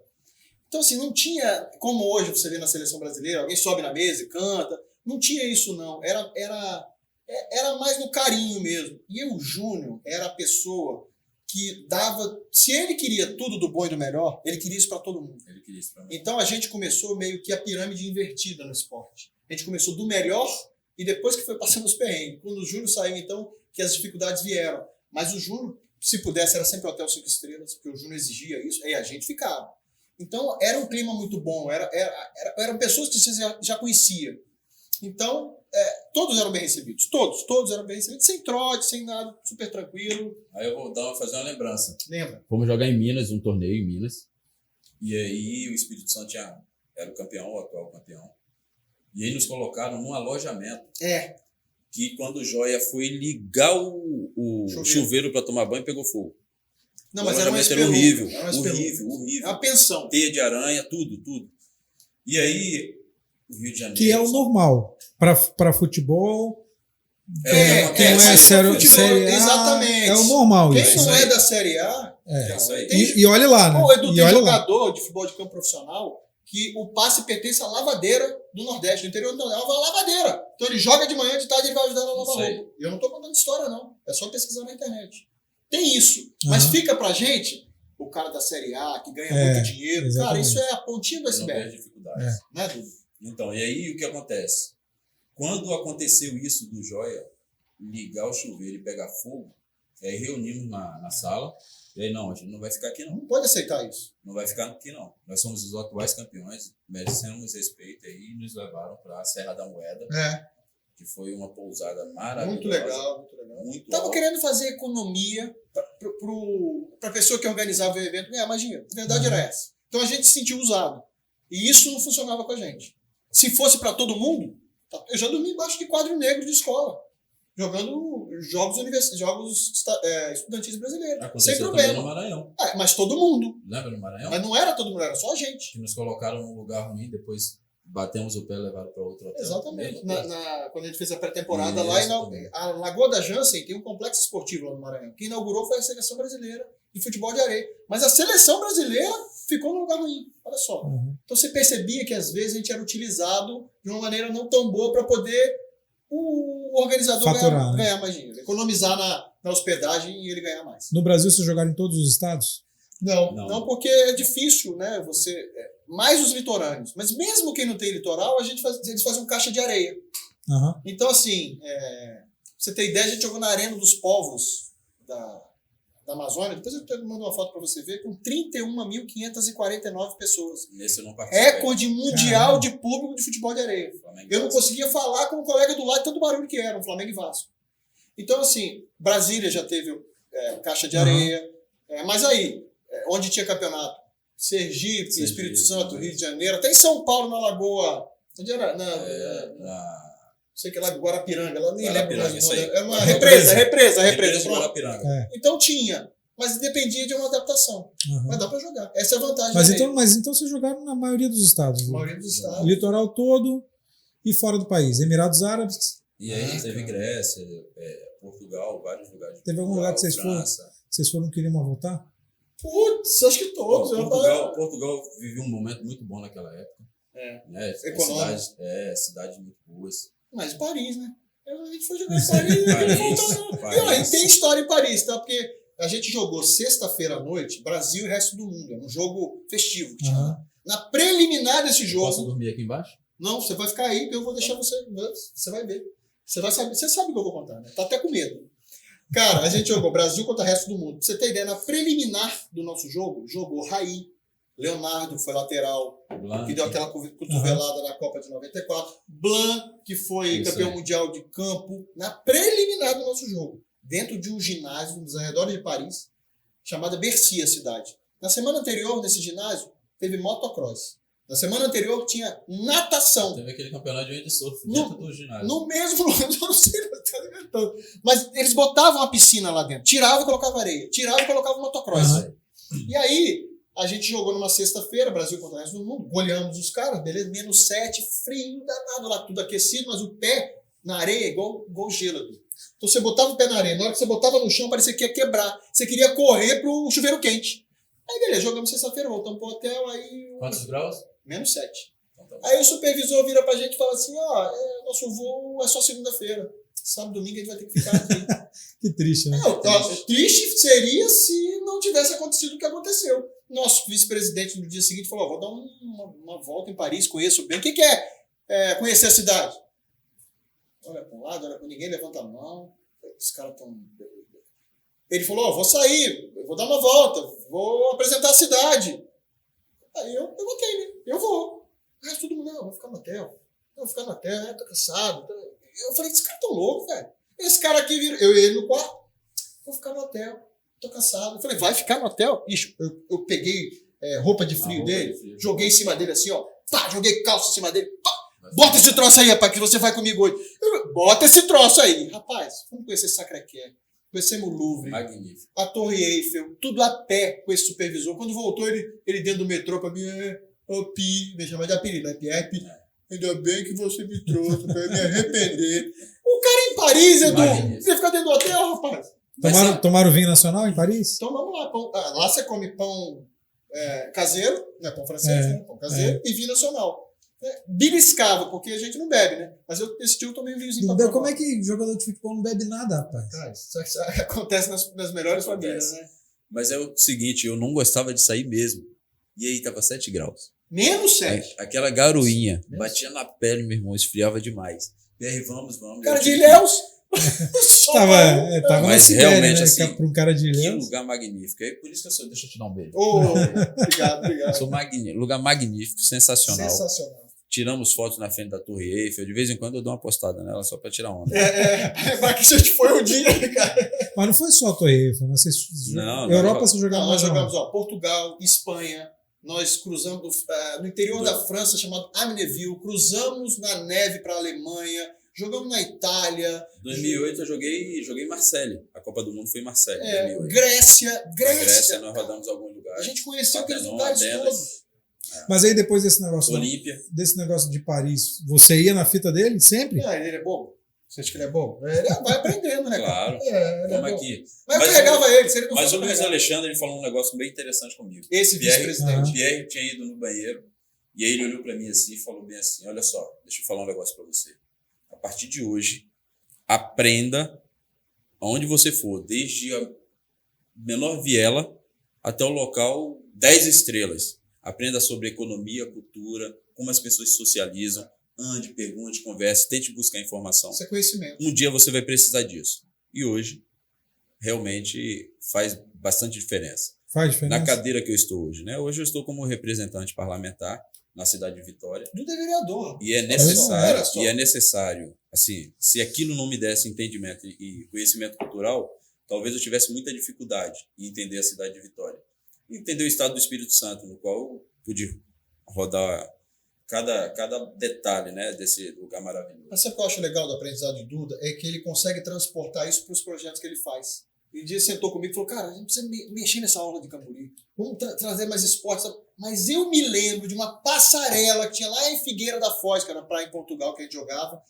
Então, assim, não tinha, como hoje você vê na seleção brasileira, alguém sobe na mesa e canta. Não tinha isso, não. Era mais no carinho mesmo. E o Júnior era a pessoa que dava... Se ele queria tudo do bom e do melhor, ele queria isso para todo mundo. Ele queria isso pra mim. Então, a gente começou meio que a pirâmide invertida no esporte. A gente começou do melhor e depois que foi passando os perrengues. Quando o Júnior saiu, então, que as dificuldades vieram. Mas o Júnior, se pudesse, era sempre hotel 5 estrelas, porque o Júnior exigia isso, e a gente ficava. Então, era um clima muito bom, eram pessoas que você já conhecia. Então, todos eram bem recebidos, todos eram bem recebidos, sem trote, sem nada, super tranquilo. Aí eu vou fazer uma lembrança. Lembra? Fomos jogar em Minas, um torneio em Minas, e aí o Espírito Santo era o campeão, o atual campeão. E aí nos colocaram num alojamento. Que quando o Joia foi ligar o chuveiro para tomar banho, pegou fogo. Não, mas era uma horrível. É uma pensão. Teia de aranha, tudo. E aí, o Rio de Janeiro... Que é o normal. Para futebol... Quem não é série A, exatamente. é o normal. Quem isso. não é da Série A... É isso aí. E olha lá, né? Edu, tem jogador de futebol de campo profissional que o passe pertence à lavadeira do Nordeste, do interior do Nordeste. É uma lavadeira. Então ele joga de manhã, de tarde ele vai ajudar na lavar roupa. Eu não estou contando história, não. É só pesquisar na internet. Tem isso. Mas fica pra gente, o cara da Série A, que ganha muito dinheiro. Exatamente. Cara, isso é a pontinha do iceberg. Não tem dificuldades. Né, Dudu? Então, e aí o que acontece? Quando aconteceu isso do Joia, ligar o chuveiro e pegar fogo, aí reunimos na sala, e aí, não, a gente não vai ficar aqui não. Não pode aceitar isso. Não vai ficar aqui não. Nós somos os atuais campeões, merecemos respeito aí, e nos levaram para a Serra da Moeda, que foi uma pousada maravilhosa. Muito legal. Muito Tava alto. querendo fazer economia para a pessoa que organizava o evento ganhar mais dinheiro. A verdade era essa. Então a gente se sentiu usado. E isso não funcionava com a gente. Se fosse para todo mundo, eu já dormi embaixo de quadro negro de escola, jogando jogos estudantis brasileiros. Aconteceu sem também problema. no Maranhão. Mas todo mundo. Lembra no Maranhão? Mas não era todo mundo, era só a gente. Que nos colocaram num lugar ruim, depois batemos o pé e levaram para outro hotel. Exatamente. Quando a gente fez a pré-temporada lá, a Lagoa da Jansen tem um complexo esportivo lá no Maranhão. Quem inaugurou foi a seleção brasileira de futebol de areia. Mas a seleção brasileira ficou num lugar ruim. Olha só. Então você percebia que às vezes a gente era utilizado de uma maneira não tão boa para poder o organizador faturar, ganhar mais dinheiro. Economizar na hospedagem e ele ganhar mais. No Brasil, vocês jogaram em todos os estados? Não, porque é difícil, né? Mais os litorâneos. Mas mesmo quem não tem litoral, eles fazem um caixa de areia. Então, assim, pra você ter ideia, a gente jogou na Arena dos Povos da Amazônia. Depois eu mando uma foto para você ver, com 31.549 pessoas. Nesse eu não participei. Recorde mundial de público de futebol de areia. Eu não conseguia falar com o colega do lado, tanto barulho que era, um Flamengo e Vasco. Então, assim, Brasília já teve caixa de areia. Mas aí, onde tinha campeonato? Sergipe, Espírito Santo, Rio de Janeiro, até em São Paulo, na Lagoa. Onde era? Sei que lá, Guarapiranga, lá nem lembro mais. Era uma represa. do Guarapiranga. Então tinha, mas dependia de uma adaptação. Mas dá para jogar. Essa é a vantagem. Mas então vocês jogaram na maioria dos estados? Na maioria dos estados. Litoral todo e fora do país. Emirados Árabes. E aí teve Grécia, Portugal, vários lugares. Teve algum lugar que vocês foram queriam voltar? Putz, acho que todos. Portugal viveu um momento muito bom naquela época. Né? Cidades muito boas. Mas Paris, né? A gente foi jogar em Paris. E tem história em Paris, tá? Porque a gente jogou sexta-feira à noite, Brasil e resto do mundo. É um jogo festivo. Na preliminar desse jogo... Posso dormir aqui embaixo? Não, você vai ficar aí, que eu vou deixar você... Você vai ver. Você vai saber. Você sabe o que eu vou contar, né? Tá até com medo. Cara, a gente jogou Brasil contra o resto do mundo. Pra você ter ideia, na preliminar do nosso jogo, jogou Raí, Leonardo, que foi lateral, Blanc, que deu aquela cotovelada na Copa de 94. Blanc, que foi campeão mundial de campo, na preliminar do nosso jogo, dentro de um ginásio nos arredores de Paris, chamada Bercy, a cidade. Na semana anterior, nesse ginásio, teve motocross. Na semana anterior tinha natação. Teve aquele campeonato de windsurf dentro do ginásio. No mesmo lugar, eu não sei, não estou inventando. Mas eles botavam a piscina lá dentro, tiravam e colocavam areia, tiravam e colocavam motocross. E aí, a gente jogou numa sexta-feira, Brasil contra o resto do mundo, goleamos os caras, beleza, -7, frio, danado lá, tudo aquecido, mas o pé na areia é igual gelo. Então você botava o pé na areia, na hora que você botava no chão, parecia que ia quebrar. Você queria correr pro chuveiro quente. Aí beleza, jogamos sexta-feira, voltamos pro hotel, aí... Quantos graus? -7. Aí o supervisor vira pra gente e fala assim, nosso voo é só segunda-feira. Sábado, domingo a gente vai ter que ficar aqui. Que triste, né? Triste seria se não tivesse acontecido o que aconteceu. Nosso vice-presidente no dia seguinte falou, vou dar uma volta em Paris, conheço bem. O que é conhecer a cidade? Olha para um lado, olha para ninguém, levanta a mão. Esses caras estão... Ele falou, vou sair, vou dar uma volta, vou apresentar a cidade. Aí eu botei, né? Eu vou. Aí todo mundo, não, vou ficar no hotel. Vou ficar no hotel, tô cansado. Eu falei, esses caras tão loucos, velho. Esse cara aqui, eu e ele no quarto, vou ficar no hotel, tô cansado. Eu falei, vai ficar no hotel? Ixi, eu peguei roupa de frio dele, joguei em cima dele assim, ó. Pá, joguei calça em cima dele. Pá, bota esse troço aí, rapaz, que você vai comigo hoje. Bota esse troço aí. Rapaz, vamos conhecer Sacré-Cœur. Conhecemos o Louvre, magnífico, a Torre Eiffel, tudo a pé com esse supervisor. Quando voltou, ele dentro do metrô pra mim, Pi, me chama de apelido, né? Pierre, ainda bem que você me trouxe pra eu me arrepender. O cara em Paris, Edu, você fica dentro do hotel, rapaz. Tomaram vinho nacional em Paris? Então vamos lá. Lá você come pão caseiro, né? Pão francês, né? Pão caseiro e vinho nacional. Beliscava, porque a gente não bebe, né? Mas esse tio eu tomei um vinhozinho pra provar. Como é que jogador de futebol não bebe nada, rapaz? Isso acontece nas melhores famílias, né? Mas é o seguinte, eu não gostava de sair mesmo. E aí tava 7 graus. -7. Aquela garoinha batia na pele, meu irmão, esfriava demais. PR, vamos. Cara de Ilhéus. Tava mas Sibéria, realmente, né? assim, Para um cara de Ilhéus. Que lugar magnífico. É por isso que eu sou. Deixa eu te dar um beijo. Obrigado. Sou magnífico. Lugar magnífico, sensacional. tiramos fotos na frente da Torre Eiffel. De vez em quando eu dou uma postada nela só para tirar onda. Lembrar que a gente foi um dia, cara. Mas não foi só a Torre Eiffel, né? Europa você jogava mais. Nós jogamos, Portugal, Espanha. Nós cruzamos no interior da França, chamado Amnéville. Cruzamos na neve para a Alemanha. Jogamos na Itália. Em 2008 eu joguei em Marseille. A Copa do Mundo foi em Marseille. 2008. Grécia. Na Grécia nós rodamos alguns lugares. A gente conheceu aqueles lugares todos. Mas aí depois desse negócio, desse negócio de Paris, você ia na fita dele sempre? Ele é bobo. Você acha que ele é bobo? Ele vai aprendendo, né? Claro. Vamos aqui. Mas eu carregava ele. Se ele não mas o Luiz Alexandre ele falou um negócio bem interessante comigo. Esse vice-presidente. Pierre tinha ido no banheiro e aí ele olhou para mim assim e falou bem assim: olha só, deixa eu falar um negócio para você. A partir de hoje, aprenda aonde você for, desde a menor viela até o local 10 estrelas. Aprenda sobre economia, cultura, como as pessoas se socializam, ande, pergunte, converse, tente buscar informação. Isso é conhecimento. Um dia você vai precisar disso. E hoje, realmente, faz bastante diferença. Faz diferença? Na cadeira que eu estou hoje, né? Hoje eu estou como representante parlamentar na cidade de Vitória. Do vereador. E é necessário, assim, se aquilo não me desse entendimento e conhecimento cultural, talvez eu tivesse muita dificuldade em entender a cidade de Vitória. Entender o estado do Espírito Santo, no qual eu pude rodar cada detalhe, né, desse lugar maravilhoso. Mas sabe o que eu acho legal do aprendizado de Duda? É que ele consegue transportar isso para os projetos que ele faz. E um dia sentou comigo e falou, cara, a gente precisa mexer nessa aula de Camburi. Vamos trazer mais esportes. Mas eu me lembro de uma passarela que tinha lá em Figueira da Foz, que era na praia em Portugal, que a gente jogava,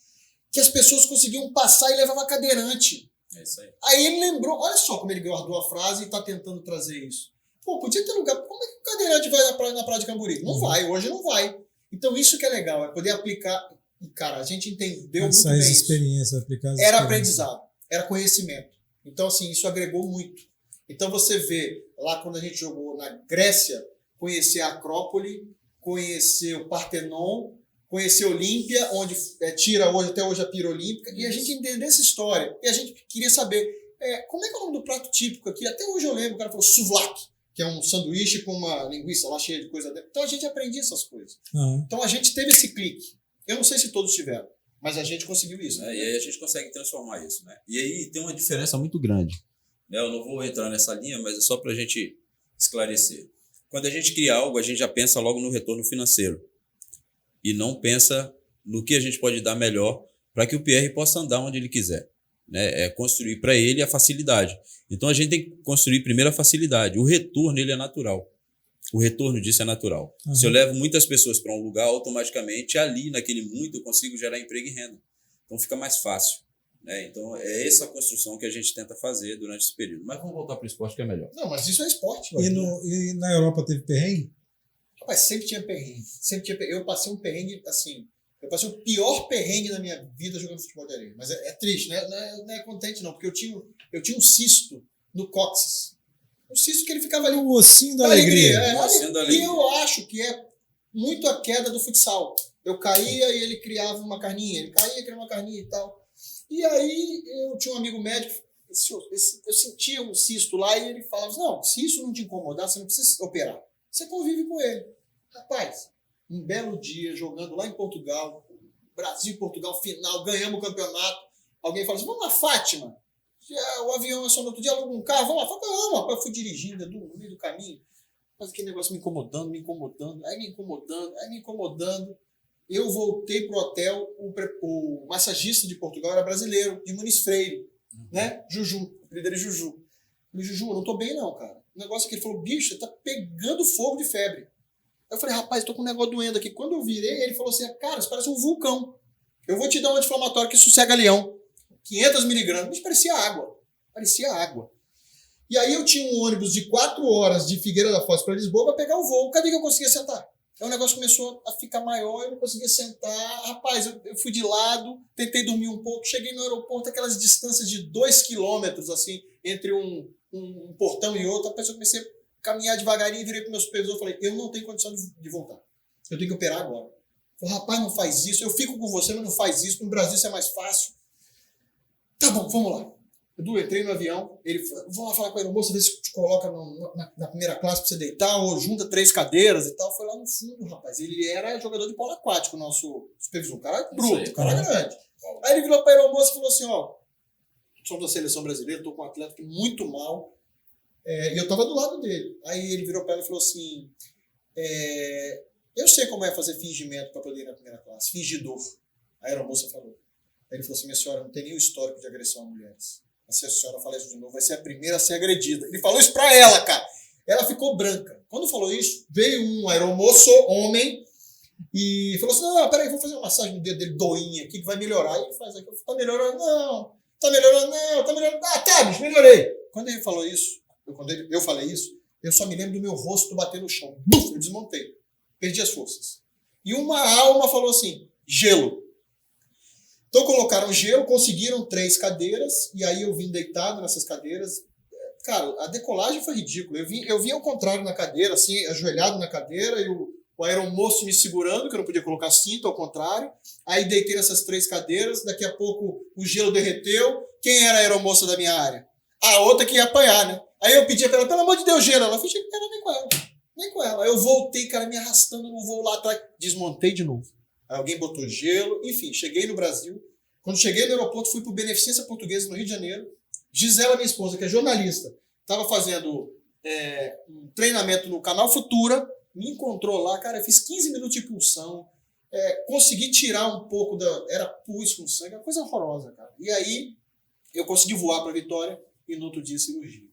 que as pessoas conseguiam passar e levavam cadeirante. É isso aí. Aí ele lembrou, olha só como ele guardou a frase e está tentando trazer isso. Pô, podia ter lugar. Como é que o cadeirante vai na praia de Camburi? Não vai, hoje não vai. Então isso que é legal, é poder aplicar. E, cara, a gente entendeu muito bem isso. Era aprendizado, era conhecimento. Então, assim, isso agregou muito. Então você vê, lá quando a gente jogou na Grécia, conhecer a Acrópole, conhecer o Partenon, conhecer Olímpia, onde tira hoje, até hoje a Pira Olímpica, e a gente entender essa história. E a gente queria saber como é que é o nome do prato típico aqui. Até hoje eu lembro, o cara falou souvlaki, que é um sanduíche com uma linguiça lá cheia de coisa dentro. Então a gente aprendia essas coisas. Então a gente teve esse clique. Eu não sei se todos tiveram, mas a gente conseguiu isso. E aí a gente consegue transformar isso. Né? E aí tem uma diferença muito grande. Eu não vou entrar nessa linha, mas é só para a gente esclarecer. Quando a gente cria algo, a gente já pensa logo no retorno financeiro. E não pensa no que a gente pode dar melhor para que o PR possa andar onde ele quiser. Né? É construir para ele a facilidade. Então a gente tem que construir primeiro a facilidade. O retorno ele é natural. O retorno disso é natural. Uhum. Se eu levo muitas pessoas para um lugar, automaticamente ali, naquele muito, eu consigo gerar emprego e renda. Então fica mais fácil. Né? Então é essa construção que a gente tenta fazer durante esse período. Mas vamos voltar para o esporte que é melhor. Não, mas isso é esporte. E na Europa teve perrengue? Rapaz, sempre tinha perrengue. Eu passei um perrengue, assim... Eu passei o pior perrengue da minha vida jogando futebol de areia. Mas é triste, né? Não é contente, não. Porque eu tinha um cisto no cóccix. Um cisto que ele ficava ali... O ossinho da alegria. E eu acho que é muito a queda do futsal. Eu caía e ele criava uma carninha. Ele caía e criava uma carninha e tal. E aí eu tinha um amigo médico. Eu sentia um cisto lá e ele falava, não, se isso não te incomodar, você não precisa operar. Você convive com ele. Rapaz... Um belo dia, jogando lá em Portugal, Brasil e Portugal, final, ganhamos o campeonato. Alguém fala assim, vamos lá, Fátima. O avião é só no outro dia, aluga um carro, vamos lá. Fala, não, rapaz, eu fui dirigindo no meio do caminho. Mas aquele negócio me incomodando. Eu voltei pro hotel, o massagista de Portugal era brasileiro, de Muniz Freire, né? Juju, o apelido dele é Juju. Eu falei, Juju, eu não tô bem não, cara. O negócio é que ele falou, bicho, tá pegando fogo de febre. Eu falei, rapaz, tô com um negócio doendo aqui. Quando eu virei, ele falou assim, cara, isso parece um vulcão. Eu vou te dar um anti-inflamatório que sossega leão. 500 miligramas. Mas parecia água. E aí eu tinha um ônibus de 4 horas de Figueira da Foz para Lisboa para pegar o voo. Cadê que eu conseguia sentar? Aí o negócio começou a ficar maior, eu não conseguia sentar. Rapaz, eu fui de lado, tentei dormir um pouco. Cheguei no aeroporto, aquelas distâncias de 2 quilômetros, assim, entre um portão e outro. Rapaz, eu comecei a caminhar devagarinho, virei para o meu supervisor e falei, eu não tenho condição de voltar. Eu tenho que operar agora. Falei, rapaz, não faz isso. Eu fico com você, mas não faz isso. No Brasil isso é mais fácil. Tá bom, vamos lá. Edu, entrei no avião, ele falou, vou lá falar com a aeromoça, ver se te coloca na primeira classe pra você deitar, ou junta 3 cadeiras e tal. Foi lá no fundo, rapaz. Ele era jogador de polo aquático, o nosso supervisor. Um cara bruto, um cara grande. Aí ele virou pra aeromoça e falou assim, ó, sou da seleção brasileira, tô com um atleta que muito mal, e eu tava do lado dele. Aí ele virou pra ela e falou assim, eu sei como é fazer fingimento pra poder ir na primeira classe, fingidor. A aeromoça falou. Aí ele falou assim, minha senhora, não tem nenhum histórico de agressão a mulheres. Se a senhora falar isso de novo, vai ser a primeira a ser agredida. Ele falou isso pra ela, cara. Ela ficou branca. Quando falou isso, veio um aeromoço, homem, e falou assim, não, peraí, vou fazer uma massagem no dedo dele, doinha aqui, que vai melhorar. E ele faz aqui, tá melhorando? Não. Tá melhorando? Não. Tá melhorando? Ah, tá, bicho, melhorei. Quando ele falou isso, quando eu falei isso, eu só me lembro do meu rosto bater no chão. Buf, eu desmontei. Perdi as forças. E uma alma falou assim, gelo. Então colocaram gelo, conseguiram 3 cadeiras, e aí eu vim deitado nessas cadeiras. Cara, a decolagem foi ridícula. Eu vim ao contrário na cadeira, assim, ajoelhado na cadeira, e o aeromoço me segurando, que eu não podia colocar cinto, ao contrário. Aí deitei nessas 3 cadeiras, daqui a pouco o gelo derreteu. Quem era a aeromoça da minha área? A outra que ia apanhar, né? Aí eu pedi pra ela, pelo amor de Deus, gelo. Ela falou, que era nem com ela. Nem com ela. Aí eu voltei, cara, me arrastando no voo lá atrás. Desmontei de novo. Aí alguém botou gelo. Enfim, cheguei no Brasil. Quando cheguei no aeroporto, fui pro Beneficência Portuguesa, no Rio de Janeiro. Gisela, minha esposa, que é jornalista, estava fazendo um treinamento no Canal Futura. Me encontrou lá, cara, eu fiz 15 minutos de pulsão. Consegui tirar um pouco era pus com sangue, uma coisa horrorosa, cara. E aí, eu consegui voar pra Vitória e no outro dia cirurgia.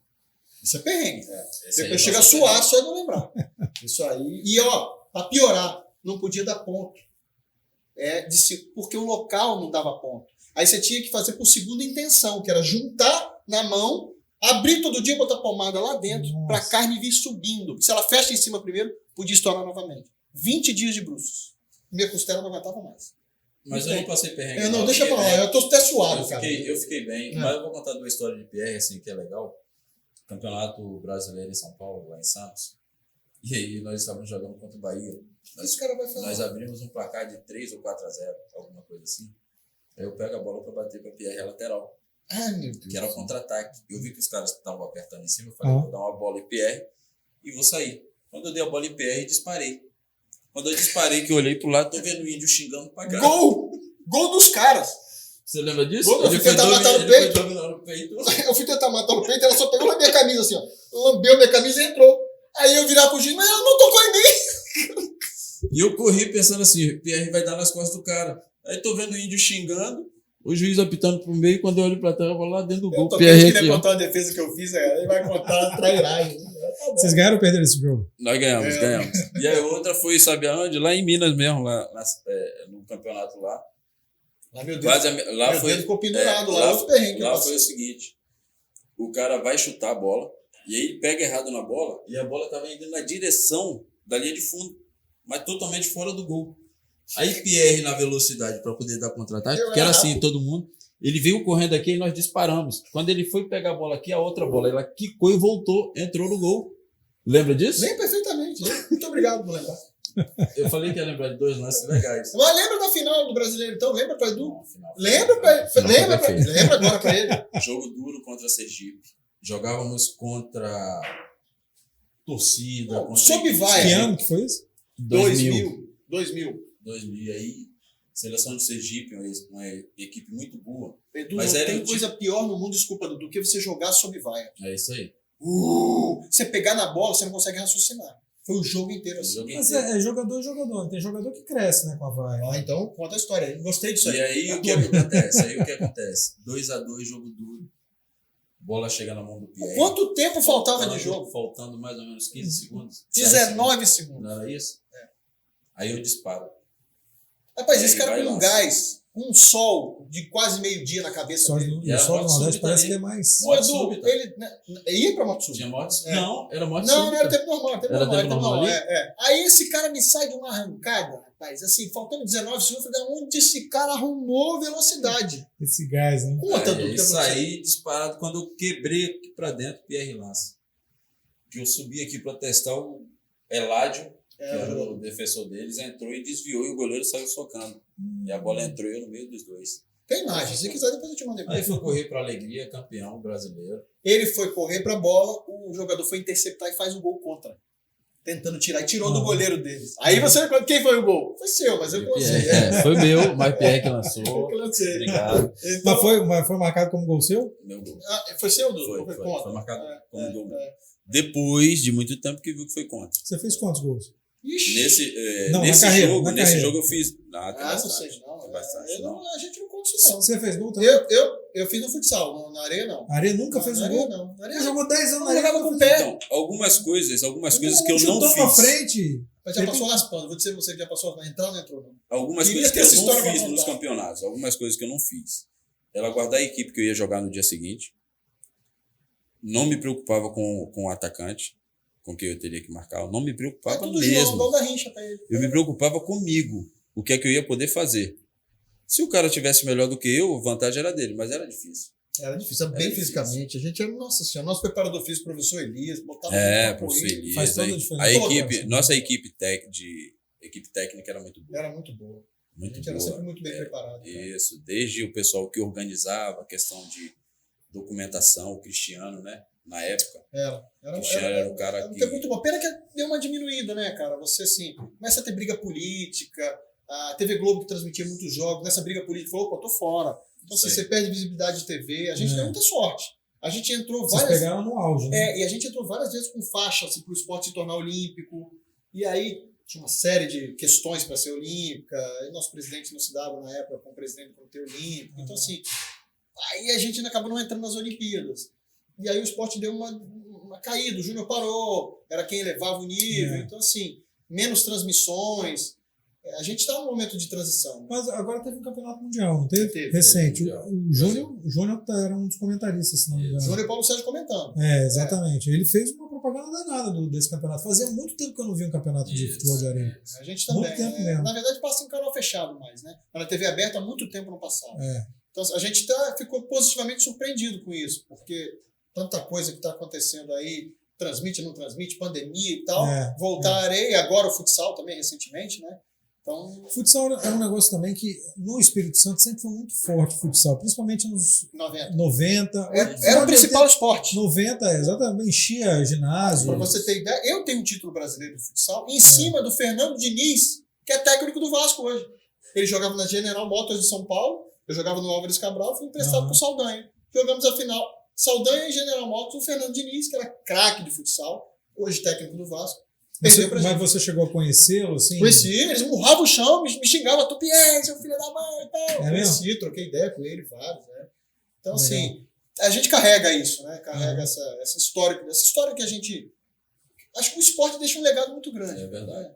Isso é perrengue. Eu chego a suar só de não lembrar. Isso aí. E, ó, pra piorar, não podia dar ponto. Porque o local não dava ponto. Aí você tinha que fazer por segunda intenção, que era juntar na mão, abrir todo dia e botar a pomada lá dentro, pra carne vir subindo. Se ela fecha em cima primeiro, podia estourar novamente. 20 dias de bruços. Minha costela não aguentava mais. Mas eu não passei perrengue. Não, deixa pra lá, eu tô até suado, cara. Eu fiquei bem, mas eu vou contar 2 histórias de PR, assim, que é legal. Campeonato Brasileiro em São Paulo, lá em Santos. E aí nós estávamos jogando contra o Bahia. Esse cara vai falar. Nós abrimos um placar de 3 ou 4-0, alguma coisa assim. Aí eu pego a bola para bater para a PR lateral. Ai, meu Deus. Que era o contra-ataque. Eu vi que os caras estavam apertando em cima. Eu falei, vou dar uma bola em PR e vou sair. Quando eu dei a bola em PR, disparei. Quando eu disparei, que eu olhei pro lado, tô vendo o índio xingando pra cá. Gol! Gol dos caras! Você lembra disso? Eu fui tentar matar no peito. Eu fui tentar matar no peito, ela só pegou na minha camisa assim, ó. Lambeu minha camisa e entrou. Aí eu virar pro juiz, mas ela não tocou em mim. E eu corri pensando assim, o PR vai dar nas costas do cara. Aí tô vendo o índio xingando, o juiz apitando pro meio, quando eu olho pra trás, eu vou lá dentro do gol. Eu tô querendo contar a defesa que eu fiz, ele vai contar trairagem. Tá Vocês ganharam ou perderam esse jogo? Nós ganhamos. E a outra foi, sabe aonde? Lá em Minas mesmo, no campeonato lá. Lá, meu Deus, lá meu foi, dedo ficou pendurado lá foi o seguinte, o cara vai chutar a bola, e aí ele pega errado na bola, e a bola estava indo na direção da linha de fundo, mas totalmente fora do gol. Aí Pierre, na velocidade, para poder dar contra-ataque, porque era assim, todo mundo, ele veio correndo aqui e nós disparamos. Quando ele foi pegar a bola aqui, a outra bola, ela quicou e voltou, entrou no gol. Lembra disso? Lembro perfeitamente. Muito obrigado por lembrar. Eu falei que ia lembrar de 2 lances legais. Mas lembra da final do Brasileiro, então? Lembra pra Edu? Lembra agora pra ele. Jogo duro contra Sergipe. Jogávamos contra torcida. Sob vaia. Que ano que foi isso? 2000. 2000. Aí, seleção de Sergipe, uma equipe muito boa. Edu, mas não tem coisa pior no mundo, desculpa, do que você jogar sob vaia. É isso aí. Você pegar na bola, você não consegue raciocinar. Foi o jogo inteiro assim. Mas é jogador. Tem jogador que cresce, né, com a vaia. Então conta a história. Eu gostei disso aí. E aí o que acontece? 2-2, jogo duro. Bola chega na mão do Pierre. Quanto tempo faltava de jogo? Faltando mais ou menos 15 segundos. 19 segundos. Não era isso? Aí eu disparo. Rapaz, esse cara com um gás, um sol de quase meio-dia na cabeça dele. E o sol do Nordeste parece que é mais... O Edu, ele ia pra moto súbita. Tinha moto? Não, era moto súbita. Não, era tempo normal. Era tempo normal. Aí esse cara me sai de uma arrancada, rapaz, assim, faltando 19 segundos, eu falei, onde esse cara arrumou velocidade? Esse gás, né? Conta, Edu. Eu saí disparado quando eu quebrei aqui pra dentro, Pierre Lança. Que eu subi aqui pra testar o Eládio, que era o defensor deles, entrou e desviou e o goleiro saiu socando. E a bola entrou eu no meio dos dois. Tem imagem, se quiser depois eu te mando. Aí foi correr para Alegria, campeão brasileiro. Ele foi correr pra bola, o jogador foi interceptar e faz o gol contra. Tentando tirar, e tirou do goleiro deles. Aí você, quem foi o gol? Foi seu, mas eu consegui. Foi meu, mas Pierre que lançou. Eu lancei. Obrigado. Então, Mas foi marcado como gol seu? Meu gol. foi seu, Dudu? Foi marcado como gol. Depois de muito tempo que viu que foi contra. Você fez quantos gols? Ixi. Nesse jogo eu fiz. Não sei, não. A gente não conta isso, não. Você fez gol também? Eu fiz no futsal, na areia não. A Areia nunca fez um gol? Não. Na areia Você jogou 10 anos na eu Areia. jogava com o pé. Então, algumas coisas que eu Chutou não pra fiz. frente. Mas já passou raspando. Vou dizer você que já passou na entrada, não entrou, não. Algumas Queria coisas que ter essa eu história não pra fiz nos contar. campeonatos. Algumas coisas que eu não fiz. Ela guardar a equipe que eu ia jogar no dia seguinte. Não me preocupava com o atacante, com quem eu teria que marcar. Eu não me preocupava Tudo mesmo. João, da rincha pra ele. Eu me preocupava comigo. O que é que eu ia poder fazer. Se o cara tivesse melhor do que eu, a vantagem era dele, mas era difícil. Era difícil, bem fisicamente. A gente era, nossa senhora, nosso preparador físico, professor Elias, botava Professor Elias. Faz toda a diferença. A equipe, nossa equipe técnica era muito boa. Era muito boa. A Muito gente era boa. sempre muito bem preparado. Cara. Isso, desde o pessoal que organizava a questão de documentação, o Cristiano, né? Na época. O Cristiano era um cara que... Muito bom. Pena que deu uma diminuída, né, cara? Você, assim, começa a ter briga política, a TV Globo que transmitia muitos jogos, nessa briga política, falou, pô, tô fora. Então, assim, você perde visibilidade de TV. A gente deu muita sorte. A gente entrou Vocês pegaram no auge, né? e a gente entrou várias vezes com faixa, assim, pro esporte se tornar olímpico. E aí, tinha uma série de questões para ser olímpica, e nosso presidente não se dava na época com o presidente do Comitê Olímpico. Então, assim, aí a gente acabou não entrando nas Olimpíadas. E aí o esporte deu uma caída, o Júnior parou, era quem elevava o nível. Então, assim, menos transmissões. A gente está num momento de transição. Né? Mas agora teve um campeonato mundial, não teve? Teve Recente. Teve O Júnior era um dos comentaristas, se não me engano. Júnior e Paulo Sérgio comentando. Exatamente. Ele fez uma propaganda danada desse campeonato. Fazia muito tempo que eu não vi um campeonato de futebol de areia. A gente também. Muito tempo mesmo. Na verdade, passa em canal fechado mais, né? Na TV aberta há muito tempo no passado. Então, a gente ficou positivamente surpreendido com isso, porque tanta coisa que está acontecendo aí, transmite, não transmite, pandemia e tal, voltar à areia, agora o futsal também, recentemente, né? Então, o futsal é um negócio também que no Espírito Santo sempre foi muito forte o futsal, principalmente nos 90. Era o principal esporte. 90, exatamente, enchia ginásio. Para você ter ideia, eu tenho um título brasileiro de futsal em cima do Fernando Diniz, que é técnico do Vasco hoje. Ele jogava na General Motors de São Paulo, eu jogava no Álvares Cabral, fui emprestado pro Saldanha. Jogamos a final, Saldanha e General Motors, o Fernando Diniz, que era craque de futsal, hoje técnico do Vasco. Mas você chegou a conhecê-lo, assim? Conheci, eles murravam o chão, me xingavam, Tupié, seu filho da mãe e tal. Conheci, troquei ideia com ele, vários, né? Então, assim, a gente carrega isso, né? Carrega essa história que a gente... Acho que o esporte deixa um legado muito grande. É verdade.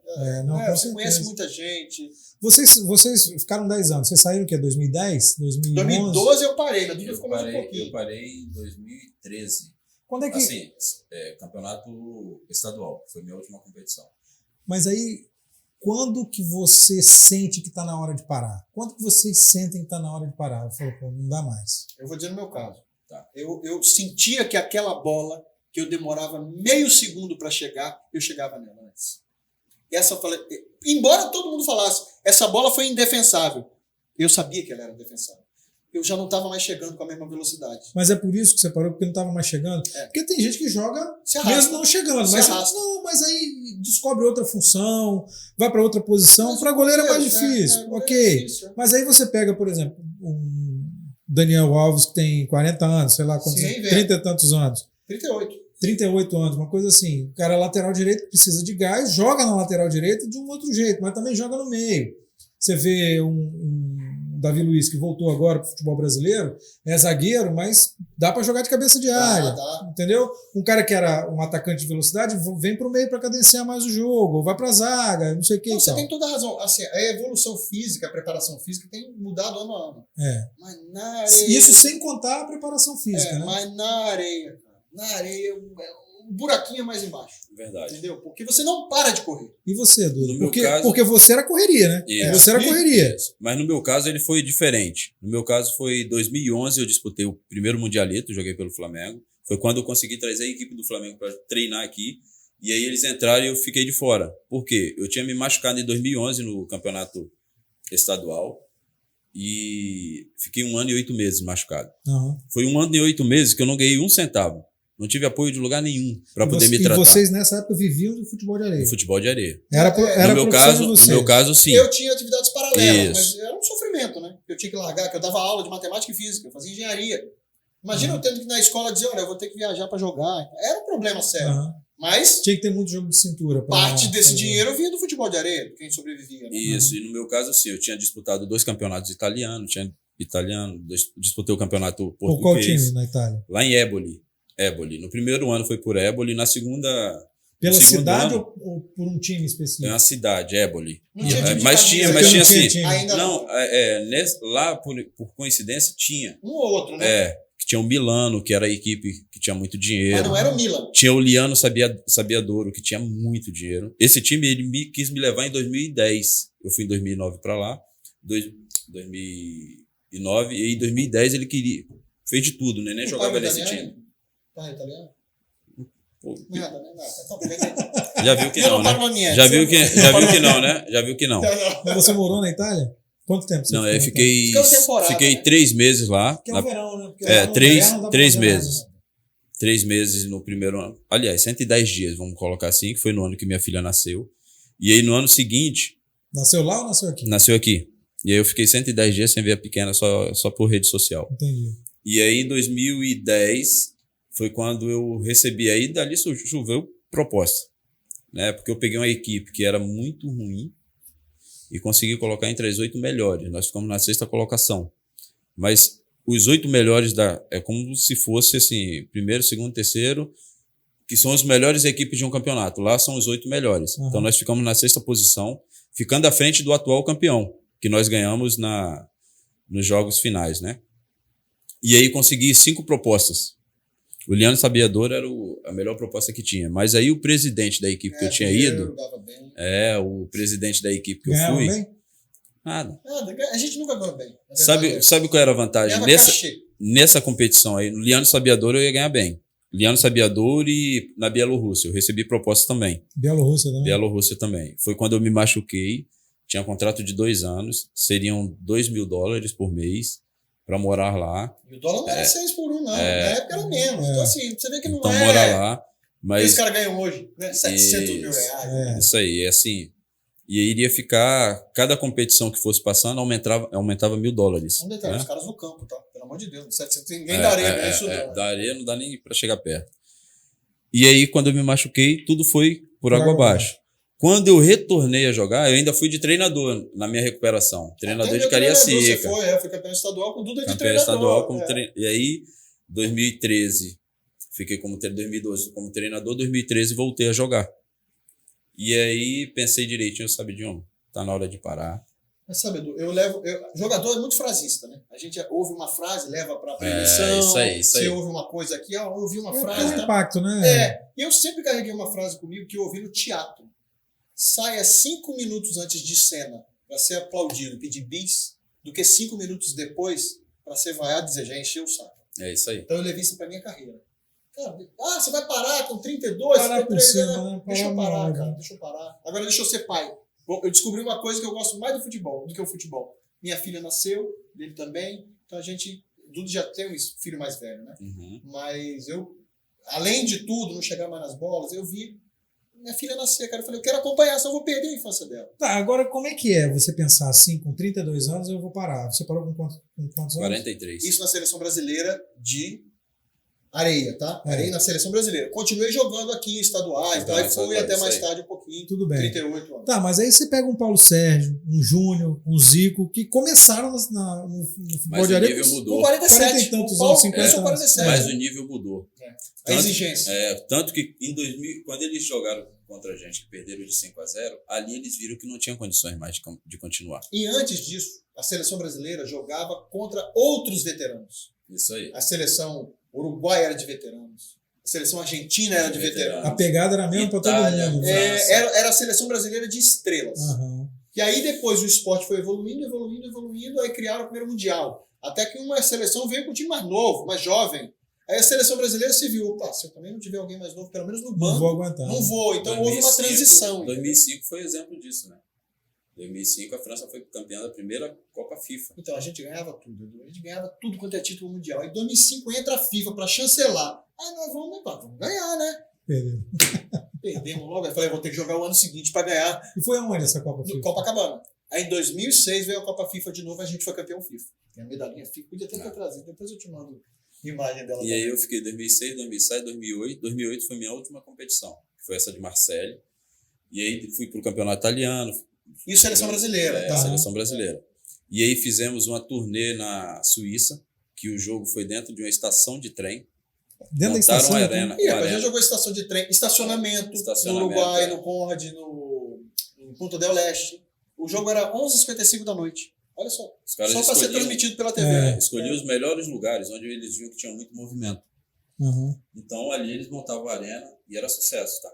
Você conhece muita gente. Vocês ficaram 10 anos. Vocês saíram o quê? 2010? 2011? 2012 eu parei, na Duda ficou mais um pouquinho. Eu parei em 2013. Quando é que... Assim, campeonato estadual. Foi minha última competição. Mas aí, quando que você sente que está na hora de parar? Quando que vocês sentem que está na hora de parar? Eu falo, pô, não dá mais. Eu vou dizer no meu caso. Tá. Eu sentia que aquela bola que eu demorava meio segundo para chegar, eu chegava nela antes. Essa eu falei, embora todo mundo falasse, essa bola foi indefensável. Eu sabia que ela era indefensável. Eu já não estava mais chegando com a mesma velocidade. Mas é por isso que você parou, porque não estava mais chegando? Porque tem gente que joga mesmo não chegando. Mas aí descobre outra função, vai para outra posição. Para goleiro é mais difícil. Ok. Mas aí você pega, por exemplo, um Daniel Alves que tem 40 anos, sei lá quantos, 30 e tantos anos. 38 anos, uma coisa assim. O cara lateral direito precisa de gás, joga na lateral direita de um outro jeito, mas também joga no meio. Você vê um Davi Luiz, que voltou agora para o futebol brasileiro, é zagueiro, mas dá para jogar de cabeça de área. Entendeu? Um cara que era um atacante de velocidade vem para o meio para cadenciar mais o jogo, ou vai para a zaga, não sei o que. Você tem toda a razão. Assim, a evolução física, a preparação física tem mudado ano a ano. Mas na areia... Isso sem contar a preparação física, né? Mas na areia, o buraquinho é mais embaixo. Verdade. Entendeu? Porque você não para de correr. E você, Dudu? Caso... Porque você era correria, né? Você era correria. Mas no meu caso ele foi diferente. No meu caso foi em 2011, eu disputei o primeiro Mundialito, joguei pelo Flamengo. Foi quando eu consegui trazer a equipe do Flamengo para treinar aqui. E aí eles entraram e eu fiquei de fora. Por quê? Eu tinha me machucado em 2011 no campeonato estadual. e fiquei 1 ano e 8 meses machucado. Aham. Foi 1 ano e 8 meses que eu não ganhei 1 centavo. Não tive apoio de lugar nenhum para poder me tratar. E vocês nessa época viviam do futebol de areia? Do futebol de areia. Era No meu caso, sim. Eu tinha atividades paralelas, Isso. mas era um sofrimento, né? Eu tinha que largar, que eu dava aula de matemática e física, eu fazia engenharia. Imagina eu tendo que ir na escola dizer, olha, eu vou ter que viajar para jogar. Era um problema sério. Mas tinha que ter muito jogo de cintura. Parte desse dinheiro vinha do futebol de areia, quem sobrevivia. Né? Isso, e no meu caso, sim, eu tinha disputado 2 campeonatos italianos, disputei o campeonato português. Qual time na Itália? Lá em Éboli. No primeiro ano foi por Éboli, na segunda... Pela cidade ou por um time específico? É uma cidade, Éboli. Não tinha Mas tinha assim... Ainda não, lá, por coincidência, tinha. Um ou outro, né? Que tinha o Milano, que era a equipe que tinha muito dinheiro. Mas não era o Milan. Tinha o Liano Sabiadouro, que tinha muito dinheiro. Esse time, ele quis me levar em 2010. Eu fui em 2009 para lá. 2009. E em 2010 ele queria... Fez de tudo, né? Nem jogava nesse time. Tá italiano? Pô, Nada, né? já viu que não, né? Já viu que não, né? Já viu que não. Mas você morou na Itália? Quanto tempo você ficou? Não, eu fiquei né? 3 meses lá. Que é o verão, né? Porque 3 meses. 3 meses no primeiro ano. Aliás, 110 dias, vamos colocar assim, que foi no ano que minha filha nasceu. E aí, no ano seguinte... Nasceu lá ou nasceu aqui? Nasceu aqui. E aí eu fiquei 110 dias sem ver a pequena, só por rede social. Entendi. E aí, em 2010... foi quando eu recebi, aí dali choveu proposta, né? Porque eu peguei uma equipe que era muito ruim e consegui colocar entre as 8 melhores. Nós ficamos na 6ª colocação. Mas os 8 melhores é como se fosse assim, primeiro, segundo, terceiro, que são as melhores equipes de um campeonato. Lá são os 8 melhores. Então nós ficamos na 6ª posição, ficando à frente do atual campeão, que nós ganhamos nos jogos finais, né? E aí consegui 5 propostas. O Liano Sabiadouro era a melhor proposta que tinha. Mas aí o presidente da equipe que eu tinha ido... o presidente da equipe que eu fui... Bem? Nada. A gente nunca ganhou bem. Sabe qual era a vantagem? Nessa competição aí, no Liano Sabiadouro eu ia ganhar bem. Liano Sabiadouro e na Bielorrússia. Eu recebi proposta também. Bielorrússia também. Foi quando eu me machuquei. Tinha contrato de 2 anos. Seriam $2.000 por mês para morar lá. E o dólar não era 6 por 1, não. Na época era menos. Então, assim, você vê que não então, morar lá. Mas esse cara ganham hoje, né? 700 mil reais. Isso aí, é assim. E aí iria ficar, cada competição que fosse passando, aumentava $1.000. Vamos detalhar, os caras no campo, tá? Pelo amor de Deus. 700, ninguém da areia ganha isso, não. Da areia não dá nem para chegar perto. E aí, quando eu me machuquei, tudo foi por água abaixo. Quando eu retornei a jogar, eu ainda fui de treinador na minha recuperação. Treinador de Cariacica. Você foi campeão estadual com Duda de treinador. E aí, 2013, fiquei 2012 como treinador, 2013 voltei a jogar. E aí, pensei direitinho, sabe, Diogo, tá na hora de parar. Mas sabe, Edu, jogador é muito frasista, né? A gente ouve uma frase, leva pra prevenção. Isso aí. Você ouve uma coisa aqui, ouvi uma frase. É um impacto, né? E eu sempre carreguei uma frase comigo que eu ouvi no teatro. Saia 5 minutos antes de cena para ser aplaudido, pedir bis, do que 5 minutos depois para ser vaiado e dizer, já encheu o saco. É isso aí. Então eu levei isso para minha carreira. Cara, você vai parar com 32, 33 anos. Né? Deixa eu parar, cara, deixa eu parar. Agora deixa eu ser pai. Eu descobri uma coisa que eu gosto mais do que o futebol. Minha filha nasceu, dele também, então Dudu já tem um filho mais velho, né? Mas eu, além de tudo, não chegar mais nas bolas, eu vi minha filha nascer, cara. Eu falei, eu quero acompanhar, senão eu vou perder a infância dela. Tá, agora como é que é você pensar assim, com 32 anos eu vou parar? Você parou com quantos anos? 43. Isso na seleção brasileira de areia, tá? Areia na seleção brasileira. Continuei jogando aqui em estaduais, aí fui até mais tarde um pouquinho. Tudo bem. 38 anos. Tá, mas aí você pega um Paulo Sérgio, um Júnior, um Zico, que começaram no futebol de areia. Mas o nível mudou. Com 47. 40 e tantos anos, 50 anos. 47. Mas o nível mudou. A exigência. Tanto que em 2000, quando eles jogaram contra a gente, que perderam de 5-0, ali eles viram que não tinham condições mais de continuar. E antes disso, a seleção brasileira jogava contra outros veteranos. Isso aí. A seleção uruguaia era de veteranos. A seleção argentina era de veteranos. A pegada era mesmo para todo mundo. Era a seleção brasileira de estrelas. Uhum. E aí depois o esporte foi evoluindo, aí criaram o primeiro mundial. Até que uma seleção veio com um time mais novo, mais jovem. Aí a seleção brasileira se viu, se eu também não tiver alguém mais novo, pelo menos no banco, não vou aguentar. Não vou. Então 2005, houve uma transição. 2005 foi exemplo disso, né? Em 2005, a França foi campeã da primeira Copa FIFA. Então, a gente ganhava tudo. A gente ganhava tudo quanto é título mundial. Em 2005 entra a FIFA para chancelar. Aí nós vamos ganhar, né? Perdemos logo. Aí falei, vou ter que jogar o ano seguinte para ganhar. E foi aonde essa Copa FIFA? No Copacabana. Aí em 2006 veio a Copa FIFA de novo, a gente foi campeão FIFA. Tem a medalhinha FIFA, podia ter trazido. Depois eu te mando imagem dela. E aí eu fiquei 2006, 2007, 2008. 2008 foi minha última competição, que foi essa de Marseille. E aí fui para o campeonato italiano. E seleção brasileira. Tá? Seleção brasileira. E aí fizemos uma turnê na Suíça, que o jogo foi dentro de uma estação de trem. Dentro da estação? Uma arena. A gente jogou estação de trem, estacionamento no Uruguai, no Conrad, no Punta del Leste. O jogo era 11h55 da noite. Olha só. Só para ser transmitido pela TV. Escolhi os melhores lugares, onde eles viam que tinha muito movimento. Uhum. Então ali eles montavam a arena e era sucesso, tá?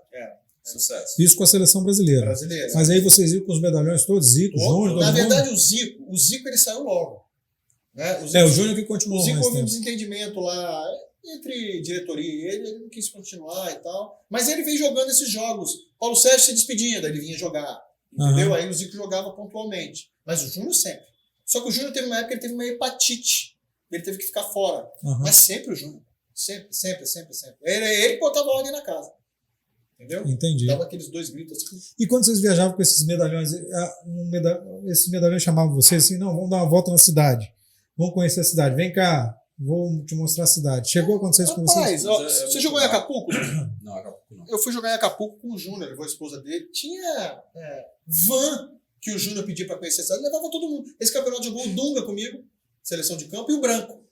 Sucesso. Isso com a seleção brasileira. Mas aí vocês viram com os medalhões todos, Zico, Júnior... Na verdade, o Zico ele saiu logo. Né? O Júnior que continuou. O Zico houve um desentendimento lá entre diretoria e ele não quis continuar e tal. Mas ele veio jogando esses jogos. Paulo Sérgio se despedia, daí ele vinha jogar. Entendeu? Aí o Zico jogava pontualmente. Mas o Júnior sempre. Só que o Júnior teve uma época que ele teve uma hepatite. Ele teve que ficar fora. Mas sempre o Júnior. Sempre. Ele que botava ordem na casa. Entendeu? Entendi. Dava aqueles 2 gritos assim. E quando vocês viajavam com esses medalhões, esses medalhões chamavam vocês assim, não, vamos dar uma volta na cidade. Vamos conhecer a cidade. Vem cá, vou te mostrar a cidade. Chegou a acontecer isso com vocês? Você jogou em Acapulco? Não, Acapulco não. Eu fui jogar em Acapulco com o Júnior, levou a esposa dele. Tinha van que o Júnior pedia para conhecer a cidade, levava todo mundo. Esse campeonato jogou o Dunga comigo, seleção de campo, e o Branco.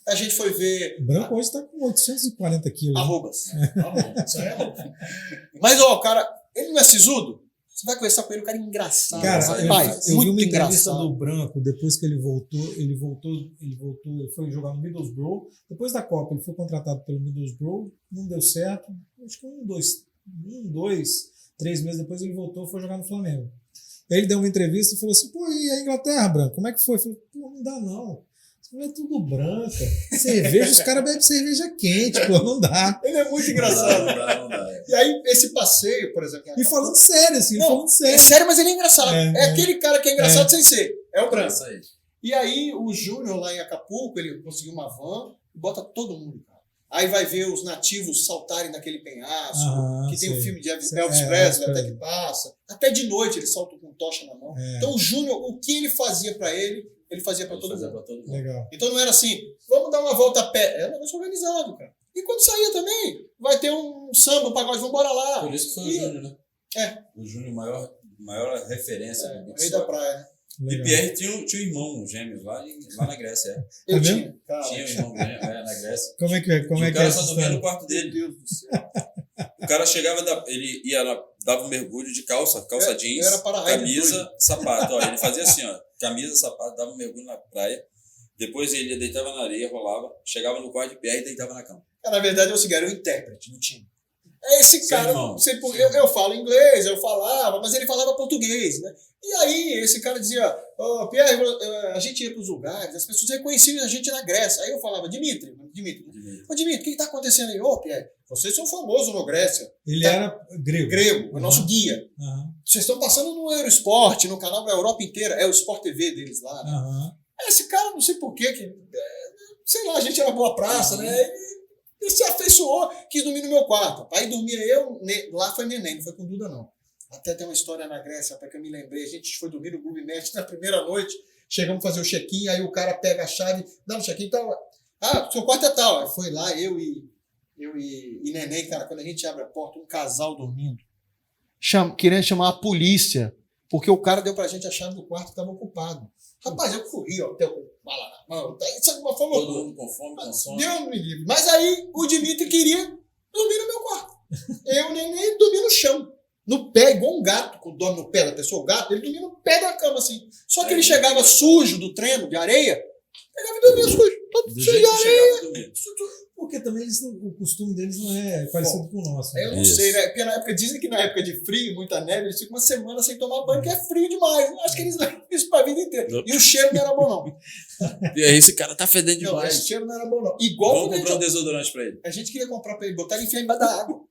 A gente foi ver... O Branco hoje está com 840 quilos. Arrobas. Isso aí é arroba. Mas, o cara, ele não é sisudo? Você vai conversar com ele, o cara é engraçado. Cara, eu vi uma entrevista do Branco, depois que ele foi jogar no Middlesbrough. Depois da Copa, ele foi contratado pelo Middlesbrough, não deu certo. Acho que 3 meses depois ele voltou e foi jogar no Flamengo. Aí ele deu uma entrevista e falou assim, pô, e a Inglaterra, Branco, como é que foi? Eu falei, pô, não dá não. Não é tudo branca. Cerveja, os caras bebem cerveja quente, pô, não dá. Ele é muito engraçado. Não dá. E aí, esse passeio, por exemplo... E falando sério, assim, falando sério. É sério, mas ele é engraçado. É aquele cara que é engraçado sem ser. É o Branco. Aí. E aí, o Júnior lá em Acapulco, ele conseguiu uma van e bota todo mundo, cara. Aí vai ver os nativos saltarem naquele penhasco, que tem o filme de Elvis Presley, até que passa. Até de noite ele salta com tocha na mão. Então, o Júnior, o que ele fazia pra ele fazia pra todo mundo. Legal. Então não era assim, vamos dar uma volta a pé. Era um negócio organizado, cara. E quando saía também, vai ter um samba, um pagode, vamos embora lá. Por isso que foi o Júnior, né? O Júnior, maior referência. No meio da praia, né? Legal. E Pierre tinha um irmão gêmeo lá na Grécia. Eu tinha um irmão gêmeo na Grécia. Como é que é? O cara só dormia no quarto dele. Meu Deus do céu. O cara chegava, ele ia lá, dava um mergulho de calça jeans, camisa, sapato. Ó, ele fazia assim, ó, camisa, sapato, dava um mergulho na praia. Depois ele deitava na areia, rolava, chegava no quarto de pé e deitava na cama. Na verdade, eu era o intérprete do time. Esse cara, não sei por eu falo inglês, eu falava, mas ele falava português, né? E aí, esse cara dizia, Pierre, a gente ia para os lugares, as pessoas reconheciam a gente na Grécia. Aí eu falava, Dimitri, o que está acontecendo aí? Pierre, vocês são famosos na Grécia. Ele era grego. Grego, o nosso guia. Vocês estão passando no Eurosport, no canal da Europa inteira, é o Sport TV deles lá, né? Esse cara, não sei porquê, sei lá, a gente era boa praça, né? Ele se afeiçoou, quis dormir no meu quarto. Aí dormia eu, lá foi neném, não foi com Duda, não. Até tem uma história na Grécia, até que eu me lembrei. A gente foi dormir no Clube Med na primeira noite, chegamos a fazer o check-in, aí o cara pega a chave, dá no check-in e tal. Seu quarto é tal. Aí foi lá, eu e neném, cara, quando a gente abre a porta, um casal dormindo, querendo chamar a polícia, porque o cara deu pra gente a chave do quarto que estava ocupado. Rapaz, eu corri, até com bala na mão. Isso é uma forma. Todo mundo com fome, com sono. Deus me livre. Mas aí o Dimitri queria dormir no meu quarto. Eu, neném, dormi no chão. No pé, igual um gato, quando dorme no pé da pessoa, o gato, ele dormia no pé da cama, assim. Só que ele chegava sujo do treino, de areia, pegava e dormia sujo. Todo cheio de areia. Porque também o costume deles não é parecido com o nosso. Né? Eu não sei, né? Porque na época, dizem que na época de frio, muita neve, eles ficam uma semana sem tomar banho, porque é frio demais. Acho que eles levam isso pra vida inteira. E o cheiro não era bom, não. E aí, esse cara tá fedendo demais. Esse cheiro não era bom, não. Igual vamos comprar um desodorante pra ele. A gente queria comprar pra ele, botar ele e enfiar embaixo da água.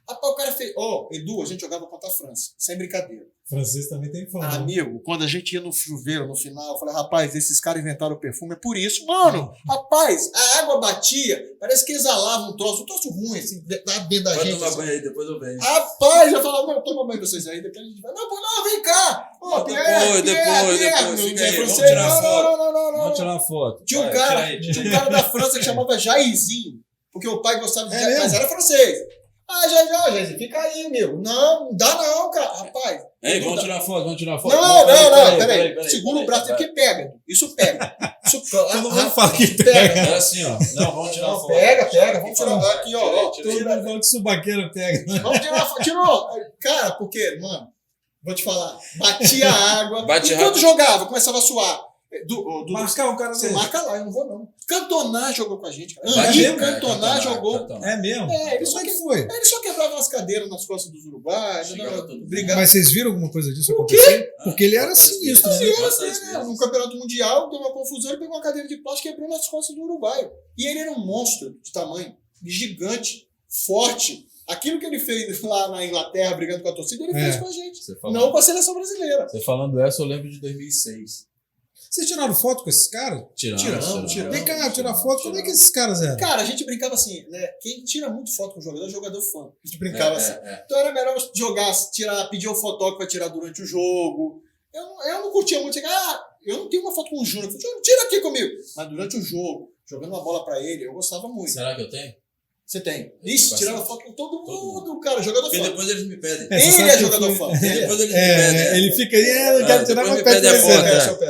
Rapaz, o cara fez... Edu, a gente jogava contra a França, sem brincadeira. Francês também tem fama. Amigo, quando a gente ia no chuveiro no final, eu falei, rapaz, esses caras inventaram o perfume, é por isso. Mano, rapaz, a água batia, parece que exalava um troço ruim, assim, dentro da gente. Vai tomar assim. banho aí, depois eu venho. Rapaz, eu falava, não, toma banho vocês aí, depois a gente vai. Não, vem cá. Depois, fica aí, vamos tirar foto. Vamos tirar uma foto. Tinha um cara da França que chamava Jairzinho, porque o pai gostava de Jair, mas era francês. Jairzinho, fica aí, amigo. Não dá não, cara. Rapaz. Ei, vamos tirar foto. Não, peraí. Segura o braço, porque pega. Isso pega. Todo mundo fala que pega. É assim, ó. Não, vamos tirar foto. Pega. Vamos tirar aqui, ó. Todo mundo fala que subaqueiro pega. Vamos tirar foto. Tirou. Cara, porque, mano, vou te falar. Batia a água. E quando jogava, começava a suar. Marcar o cara Você marca lá, eu não vou não. Cantona jogou com a gente. Cantona jogou. É mesmo? Ele só quebrava as cadeiras nas costas dos uruguaios. Mas vocês viram alguma coisa disso acontecer? Porque ele era sinistro, né? No Campeonato Mundial, deu uma confusão, ele pegou uma cadeira de plástico e quebrou nas costas do uruguaio. E ele era um monstro de tamanho, gigante, forte. Aquilo que ele fez lá na Inglaterra, brigando com a torcida, ele fez com a gente. Não com a seleção brasileira. Você falando essa, eu lembro de 2006. Vocês tiraram foto com esses caras? Tiramos. Vem cá, tirar foto. Como é que esses caras eram? Cara, a gente brincava assim, né? Quem tira muito foto com o jogador é o jogador fã. A gente brincava assim. Então era melhor jogar, pedir o fotógrafo pra tirar durante o jogo. Eu não curtia muito. Eu não tenho uma foto com o Júnior. Tira aqui comigo. Mas durante o jogo, jogando uma bola pra ele, eu gostava muito. Será que eu tenho? Você tem. Isso, tirava foto com todo mundo, cara, jogador fã. Porque depois eles me pedem. Ele é jogador fã. Depois eles me pedem. Ele fica aí, eu quero tirar uma pede a foto.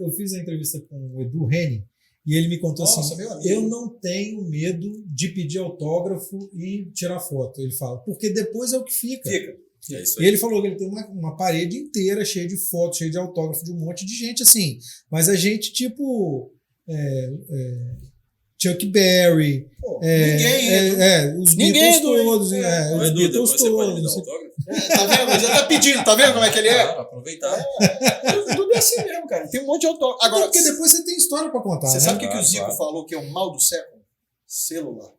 Eu fiz a entrevista com o Edu Reni e ele me contou assim: eu não tenho medo de pedir autógrafo e tirar foto. Ele fala, porque depois é o que fica. É isso aí. E ele falou que ele tem uma parede inteira cheia de fotos, cheia de autógrafo de um monte de gente assim. Mas a gente, tipo. Chuck Berry, os Beatles todos, os Beatles todos. Tá vendo? Já tá pedindo, tá vendo como é que ele é? Aproveitar. Tudo é assim mesmo, cara. Tem um monte de autógrafo. Agora, porque depois você tem história pra contar. Você né? sabe o que o Zico falou que é o mal do século? Celular.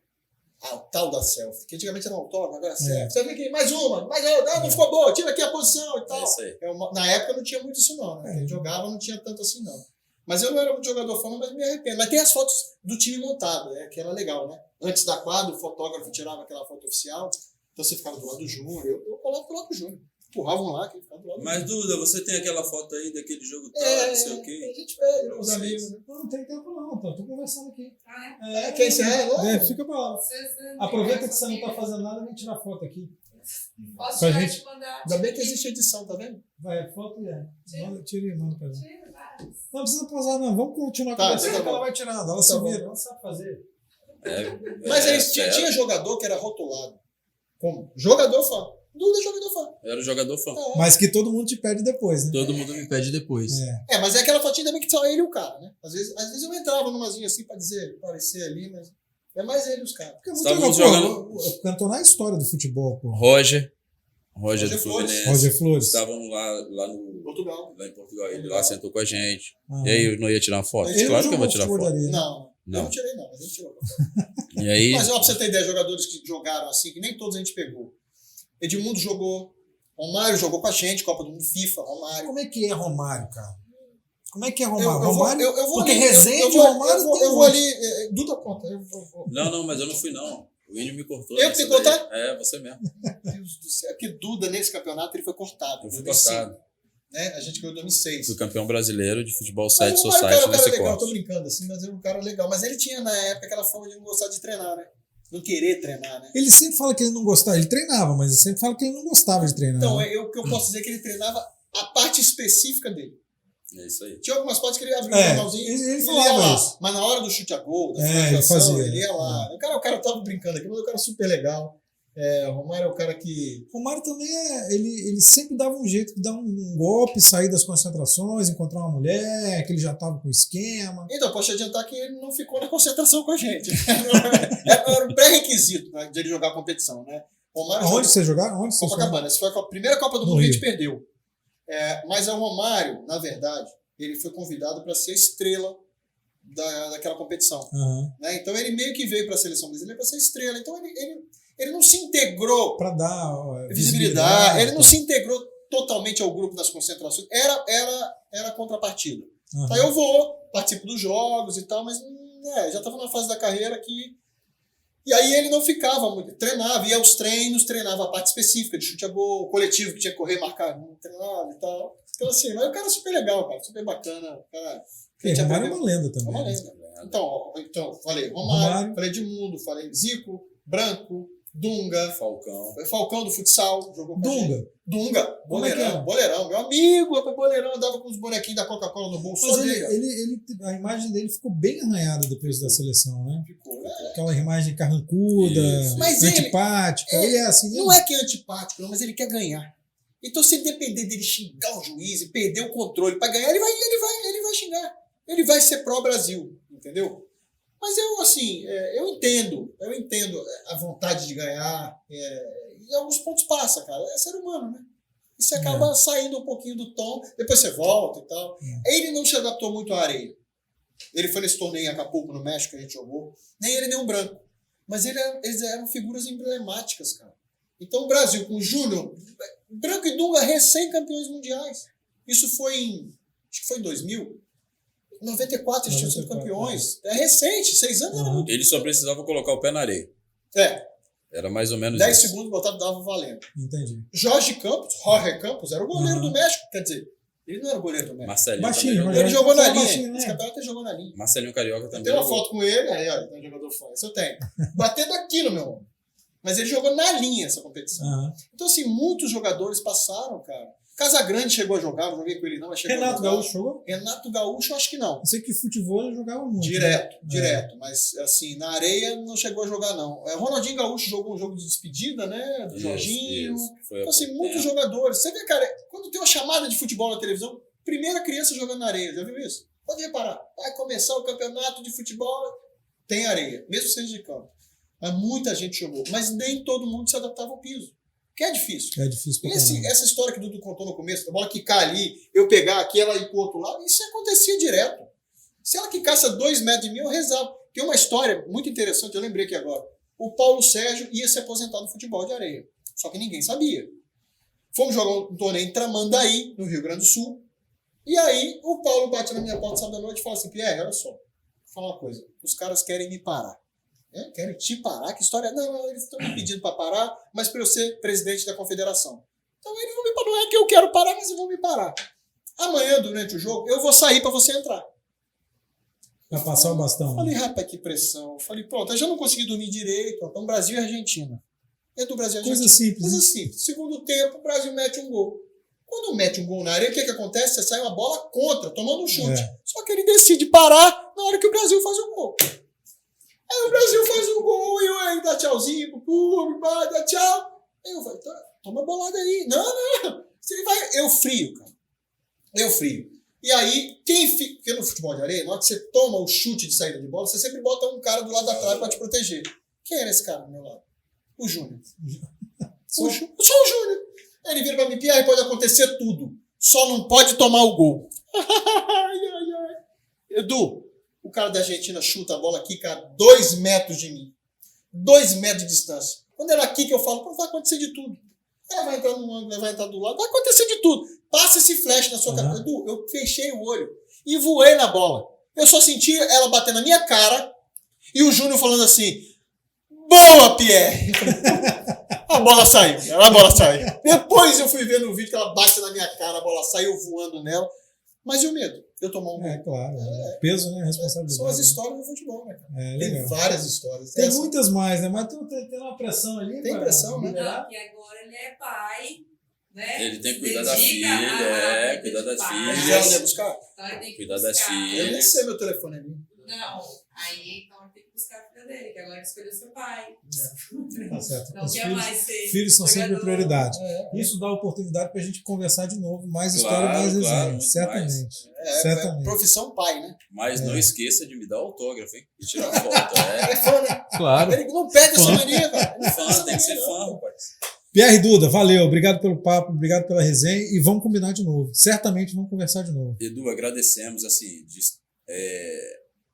O tal da selfie. Que antigamente era um autógrafo, agora é selfie. Você vê aqui, mais uma, não ficou boa, tira aqui a posição e tal. Isso aí. Na época não tinha muito isso, não. Né? Quem jogava não tinha tanto assim, não. Mas eu não era muito jogador fã, mas me arrependo. Mas tem as fotos do time montado, que era legal, né? Antes da quadra, o fotógrafo tirava aquela foto oficial, então você ficava do lado do Júnior. Eu colava do lado do Júnior. Empurravam lá, que ficava do lado do Mas, Duda, você tem aquela foto aí daquele jogo tal, não sei o quê? A gente pede, os amigos. Né? Não tem tempo não, tô conversando aqui. Quem você é? Fica pra lá. Aproveita que você não tá fazendo nada, vem tirar foto aqui. Posso pra tirar gente. de mandar? Ainda bem que existe edição, tá vendo? Vai, foto tira e manda pra gente. Tira, vai. Não precisa posar, não. Vamos continuar Tá, conversando. tá bom. Ela vai tirando, ela se vira, ela sabe fazer. Mas aí tinha jogador que era rotulado. Como? Jogador fã. Duda é jogador fã. Era o jogador fã. Mas que todo mundo te pede depois, né? Todo mundo me pede depois. Mas é aquela fotinha também que só ele e o cara, né? Às vezes eu entrava numazinha assim pra parecer ali, mas é mais ele e os caras. Porque é muito Estávamos legal, jogando- Cantonar a história do futebol, pô. Roger do Flores. Fluminense. Roger Flores. Estavam lá em Portugal. Portugal. Ele lá sentou com a gente. Ah. E aí eu não ia tirar uma foto? Ele Claro não que eu vou jogou tirar futebol foto. dali, né? Não, Não. eu não tirei não, mas ele tirou. E aí, Mas ó, pra você ter ideia, jogadores que jogaram assim, que nem todos a gente pegou. Edmundo jogou, Romário jogou com a gente, Copa do Mundo FIFA, Romário. Como é que é Romário, cara? Como é que é Eu Romário? vou- Romário? eu vou porque ali, resenha eu de vou- Romário eu vou- tem eu um vou monte. ali, Duda conta. Eu vou. não, mas eu não fui não. O Índio me cortou. Eu nessa que tenho que daí. contar? É, você mesmo. Deus do céu, que Duda nesse campeonato ele foi cortado. Eu fui 2005, cortado. né? A gente ganhou em 2006. Fui campeão brasileiro de futebol Mas 7 o Romário Society era um cara nesse legal, eu tô corte. brincando assim, mas era um cara legal. Mas ele tinha na época aquela forma de não gostar de treinar, né? Não querer treinar, né? Ele sempre fala que ele não gostava. Ele treinava, mas ele sempre fala que ele não gostava de treinar. Então, né? o que eu posso dizer é que ele treinava a parte específica dele. É isso aí. Tinha algumas partes que ele abria o jornalzinho ele ia falava lá. isso. Mas na hora do chute a gol, da Ele finalização, fazia. ele ia lá. O cara tava brincando aqui, mas o cara é super legal. O Romário é o cara que... Romário também ele sempre dava um jeito de dar um golpe, sair das concentrações, encontrar uma mulher, que ele já estava com esquema. Então, posso te adiantar que ele não ficou na concentração com a gente. Era um pré-requisito, né, de ele jogar a competição, né? Romário Onde você jogava? Onde você Copacabana. Essa foi a primeira Copa do No Mundo que a Rio. gente perdeu. Mas o Romário, na verdade, ele foi convidado para ser estrela daquela competição. Aham. Né? Então ele meio que veio para a seleção brasileira para ser estrela. Então Ele não se integrou para dar visibilidade, ele não se integrou totalmente ao grupo das concentrações. Era contrapartida. Uhum. Aí eu vou, participo dos jogos e tal, mas já estava na fase da carreira que... E aí ele não ficava muito, treinava, ia aos treinos, treinava a parte específica de chute a gol, coletivo que tinha que correr, marcar, treinava e tal. Então assim, mas o cara é super legal, cara, super bacana. Cara, Romário é uma lenda também. É uma lenda. Então, falei Romário, falei Edmundo, falei Zico, Branco, Dunga, Falcão do futsal, jogou com Dunga, boleirão, meu amigo, boleirão, andava com os bonequinhos da Coca-Cola no bolso. Mas a imagem dele ficou bem arranhada depois da seleção, né? Ficou, aquela imagem carrancuda, antipática. Ele é assim mesmo. Não é que é antipático, não, mas ele quer ganhar. Então, se depender dele xingar o juiz e perder o controle para ganhar, ele vai xingar. Ele vai ser pró-Brasil, entendeu? Mas eu entendo a vontade de ganhar. E alguns pontos passa, cara. É ser humano, né? E você acaba saindo um pouquinho do tom, depois você volta e tal. Ele não se adaptou muito à areia. Ele foi nesse torneio em Acapulco, no México, que a gente jogou. Nem ele, nem o Branco. Mas eles eram figuras emblemáticas, cara. Então o Brasil, com o Júnior, Branco e Dunga, recém-campeões mundiais. Isso foi acho que foi em 2000. Em 94 eles tinham sido campeões. É recente, 6 anos era muito. Ele só precisava colocar o pé na areia. Era mais ou menos 10 segundos, botava, dava valendo. Entendi. Jorge Campos era o goleiro do México. Quer dizer, ele não era o goleiro do México. Marcelinho baixinho, ele jogou na linha. Esse campeonato ele jogou na linha. Marcelinho Carioca também. Tem uma foto com ele, aí olha, tem um jogador fã. Isso eu tenho. Batendo aquilo, meu homem. Mas ele jogou na linha essa competição. Então, assim, muitos jogadores passaram, cara. Casagrande chegou a jogar, não joguei com ele não, mas chegou Renato Gaúcho jogou? Renato Gaúcho, acho que não. Eu sei que futebol ele jogava muito. Direto. Mas, assim, na areia não chegou a jogar, não. Ronaldinho Gaúcho jogou um jogo de despedida, né? Do Jorginho. Então, assim, muitos jogadores. Você vê, cara, quando tem uma chamada de futebol na televisão, primeira criança jogando na areia, já viu isso? Pode reparar. Vai começar o campeonato de futebol, tem areia, mesmo seja de campo. Mas muita gente jogou. Mas nem todo mundo se adaptava ao piso. Que é difícil. É difícil pra caramba. Essa história que o Dudu contou no começo, da bola quicar ali, eu pegar aqui, ela ir pro outro lado, isso acontecia direto. Se ela quicasse a 2 metros de mim, eu rezava. Tem uma história muito interessante, eu lembrei aqui agora. O Paulo Sérgio ia se aposentar no futebol de areia. Só que ninguém sabia. Fomos jogar um torneio em Tramandaí, no Rio Grande do Sul. E aí, o Paulo bate na minha porta sábado à noite e fala assim: Pierre, olha só, vou falar uma coisa. Os caras querem me parar. Querem te parar? Que história? Não, eles estão me pedindo para parar, mas para eu ser presidente da confederação. Então eles vão me parar. Não é que eu quero parar, mas eles vão me parar. Amanhã, durante o jogo, eu vou sair para você entrar. Para passar o bastão. Falei, rapaz, que pressão. Falei, pronto, eu já não consegui dormir direito. Então, Brasil e Argentina. É do Brasil e Argentina. Coisa simples. Segundo tempo, o Brasil mete um gol. Quando mete um gol na areia, o que acontece? Você sai uma bola contra, tomando um chute. Só que ele decide parar na hora que o Brasil faz o gol. Aí o Brasil faz um gol e eu aí dá tchauzinho pro público, dá tchau. Aí eu falei, toma a bolada aí. Não. Você vai... Eu frio, cara. E aí, porque no futebol de areia, na hora que você toma o chute de saída de bola, você sempre bota um cara do lado da trave pra te proteger. Quem era esse cara do meu lado? O Júnior. Só o Júnior. Ele vira pra mim, Pierre, pode acontecer tudo. Só não pode tomar o gol. Edu, o cara da Argentina chuta a bola aqui, cara, 2 metros de mim. 2 metros de distância. Quando ela aqui que eu falo, vai acontecer de tudo. Ela vai entrar no ângulo, ela vai entrar do lado, vai acontecer de tudo. Passa esse flash na sua cabeça. Edu, eu fechei o olho e voei na bola. Eu só senti ela bater na minha cara e o Júnior falando assim, boa, Pierre! A bola saiu. Depois eu fui ver no vídeo que ela bate na minha cara, a bola saiu voando nela. Mas e o medo? Eu tomar um gol. Claro. Peso, né? Responsabilidade. São as histórias do futebol, né, cara? Tem várias histórias. Tem muitas mais, né? Mas tem uma pressão ali. Tem pressão, né? Não, porque agora ele é pai, né? Ele tem que cuidar da filha, cuidar das filhas. Ele já ia buscar? Então ele tem que Cuidar das filhas. Eu nem sei meu telefone ali. Não, aí então ele tem que buscar a filha dele, que agora ele escolheu seu pai. Tá certo. Não quer mais ser filhos são sempre prioridade. Isso dá oportunidade pra gente conversar de novo, mais história, mais resenha. Certamente. É profissão pai, né? Mas não esqueça de me dar autógrafo, hein? E tirar foto. É fã, né? Claro. Ele não perde essa mania, cara. Tem que ser fã, rapaz. Pierre Duda, valeu. Obrigado pelo papo, obrigado pela resenha e vamos combinar de novo. Certamente vamos conversar de novo. Edu, agradecemos, assim,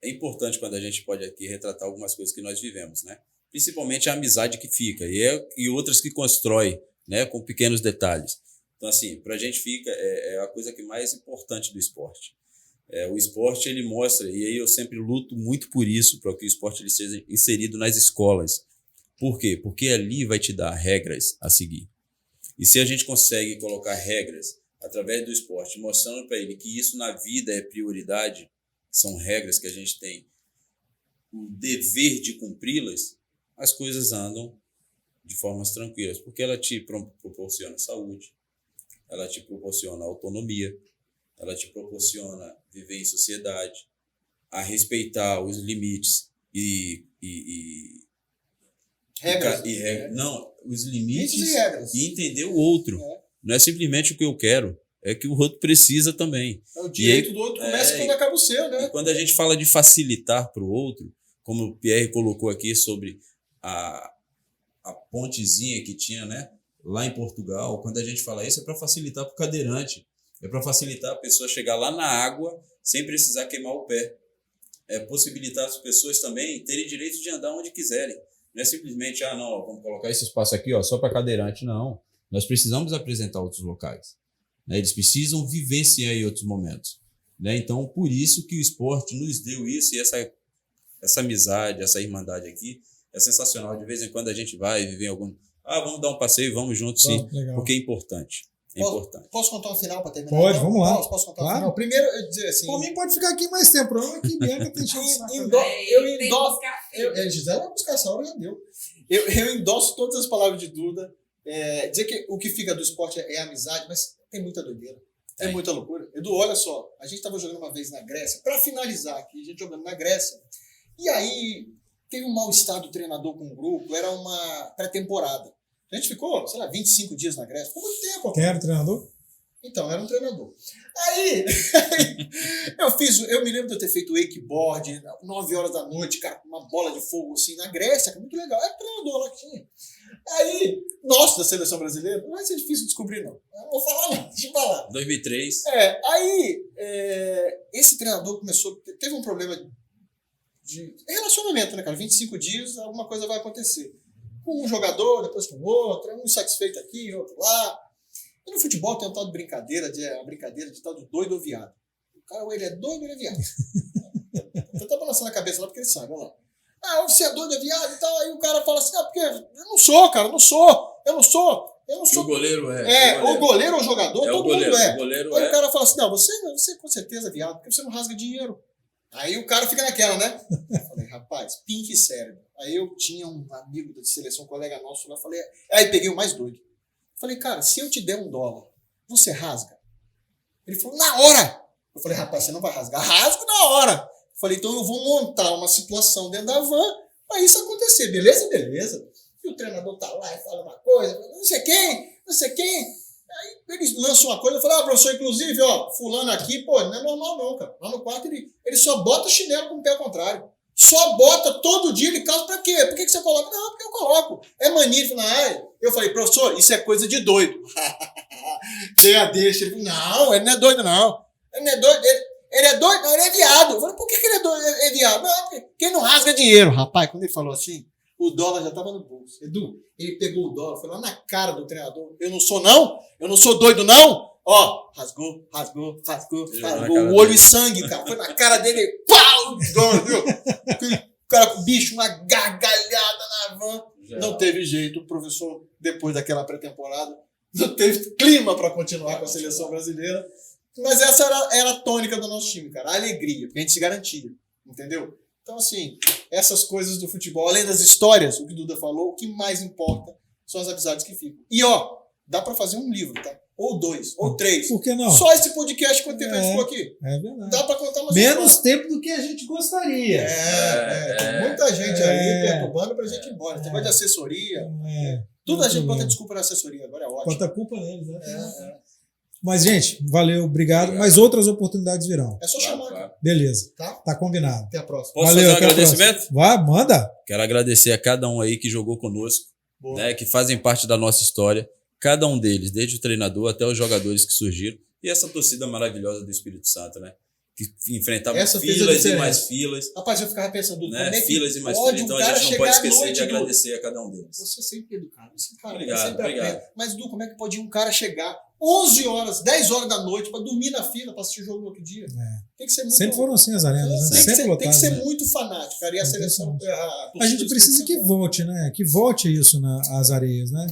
é importante quando a gente pode aqui retratar algumas coisas que nós vivemos, né? principalmente a amizade que fica, e outras que constrói, né, com pequenos detalhes. Então, assim, para a gente fica é a coisa que mais importante do esporte. O esporte, ele mostra, e aí eu sempre luto muito por isso, para que o esporte ele seja inserido nas escolas. Por quê? Porque ali vai te dar regras a seguir. E se a gente consegue colocar regras através do esporte, mostrando para ele que isso na vida é prioridade, são regras que a gente tem o dever de cumpri-las, as coisas andam de formas tranquilas, porque ela te proporciona saúde, ela te proporciona autonomia, ela te proporciona viver em sociedade, a respeitar os limites Regras. Não, os limites e regras. E entender o outro. Não é simplesmente o que eu quero, é que o outro precisa também. O direito do outro começa quando acaba o seu, né? E quando a gente fala de facilitar para o outro, como o Pierre colocou aqui sobre a pontezinha que tinha, né, lá em Portugal, quando a gente fala isso é para facilitar para o cadeirante, é para facilitar a pessoa chegar lá na água sem precisar queimar o pé. É possibilitar as pessoas também terem direito de andar onde quiserem. Não é simplesmente, não, vamos colocar esse espaço aqui só para cadeirante, não. Nós precisamos apresentar outros locais. Né? Eles precisam vivenciar em outros momentos. Né? Então, por isso que o esporte nos deu isso, e essa amizade, essa irmandade aqui é sensacional. De vez em quando a gente vai viver algum... vamos dar um passeio, vamos juntos, sim, porque é importante. Posso contar um final para terminar? Pode, vamos lá. Posso contar um final? Primeiro, eu dizer assim... Por mim pode ficar aqui mais tempo. O problema é que Bianca tem chance. Gisele vai buscar essa hora, já deu. Eu endosso todas as palavras de Duda. Dizer que o que fica do esporte é amizade, mas tem muita doideira. É muita loucura. Edu, olha só. A gente estava jogando uma vez na Grécia. Para finalizar aqui, a gente jogando na Grécia. E aí, teve um mal-estar do treinador com o grupo. Era uma pré-temporada. A gente ficou, 25 dias na Grécia. Ficou muito tempo. Quem era o treinador? Então, era um treinador. Aí, eu me lembro de eu ter feito wakeboard, 9 horas da noite, cara, com uma bola de fogo assim, na Grécia, que é muito legal. Era o treinador lá que tinha. Aí, nosso da seleção brasileira, não vai ser difícil descobrir, não. Eu não vou falar, não, deixa eu falar. 2003. Aí, esse treinador teve um problema de relacionamento, né, cara? 25 dias, alguma coisa vai acontecer. Com um jogador, depois com outro, um insatisfeito aqui, outro lá. E no futebol tem um tal de brincadeira, de tal de doido ou viado. O cara, ou ele é doido ou ele é viado. Então tá balançando a cabeça lá porque ele sabe, olha lá. Você é doido, é viado e tal. Aí o cara fala assim, porque eu não sou, cara, eu não sou. E o goleiro é. O goleiro ou o jogador, todo mundo é. Aí o cara fala assim, você com certeza é viado, porque você não rasga dinheiro. Aí o cara fica naquela, né? Eu falei, rapaz, pink cérebro. Aí eu tinha um amigo de seleção, um colega nosso lá, aí peguei o mais doido. Falei, cara, se eu te der $1, você rasga? Ele falou, na hora! Eu falei, rapaz, você não vai rasgar? Rasgo na hora! Eu falei, então eu vou montar uma situação dentro da van pra isso acontecer, beleza? Beleza. E o treinador tá lá e fala uma coisa, não sei quem. Aí eles lançam uma coisa, eu falei, professor, inclusive, fulano aqui, não é normal não, cara. Lá no quarto ele só bota chinelo com o pé ao contrário. Só bota todo dia, ele calça pra quê? Por que você coloca? Não, porque eu coloco. É mania. Eu falei, professor, isso é coisa de doido. Dei a deixa. Ele falou, não, ele não é doido, não. Ele não é doido. Ele é doido? Não, ele é viado. Eu falei, por que ele é doido? É viado? Não, porque quem não rasga dinheiro. Rapaz, quando ele falou assim, o dólar já tava no bolso. Edu, ele pegou o dólar, foi lá na cara do treinador. Eu não sou, não? Eu não sou doido, não? Rasgou. O olho e sangue, cara. Foi na cara dele. Pau! Cara, bicho, uma gargalhada na van. Não teve jeito. O professor, depois daquela pré-temporada, não teve clima para continuar com a seleção brasileira. Mas essa era a tônica do nosso time, cara. A alegria, porque a gente se garantia. Entendeu? Então, assim, essas coisas do futebol, além das histórias, o que o Duda falou, o que mais importa são as amizades que ficam. E, dá para fazer um livro, tá? Ou 2, ou 3. Por que não? Só esse podcast, quanto tempo a gente ficou aqui? É verdade. Dá pra contar umas menos tempo do que a gente gostaria. Tem muita gente aí perturbando pra gente ir embora. Tem negócio de assessoria. Tudo a gente bota desculpa na assessoria, agora é ótimo. Bota a culpa neles, né? Mas, gente, valeu, obrigado. Mas outras oportunidades virão. É só chamar. Claro. Beleza. Tá combinado. Até a próxima. Posso fazer um agradecimento? Vai, manda. Quero agradecer a cada um aí que jogou conosco, né, que fazem parte da nossa história. Cada um deles, desde o treinador até os jogadores que surgiram. E essa torcida maravilhosa do Espírito Santo, né? que enfrentavam Essa fez a filas e diferença. mais filas. Rapaz, eu ficava pensando, Né? como é que Filas e mais pode filas. Então um a cara gente não chegar pode à esquecer noite, de Du? agradecer a cada um deles. Você é sempre educado. Você, cara, Obrigado, sempre obrigado. aprende. Mas, Du, como é que pode um cara chegar 11 horas, 10 horas da noite pra dormir na fila pra assistir o jogo no outro dia? Tem que ser muito... Sempre foram assim as arenas, né? tem, que Sempre ser, tem que lotadas. ser Né? muito fanático, cara. E a seleção... A gente precisa que volte, né? Que volte isso nas areias, né?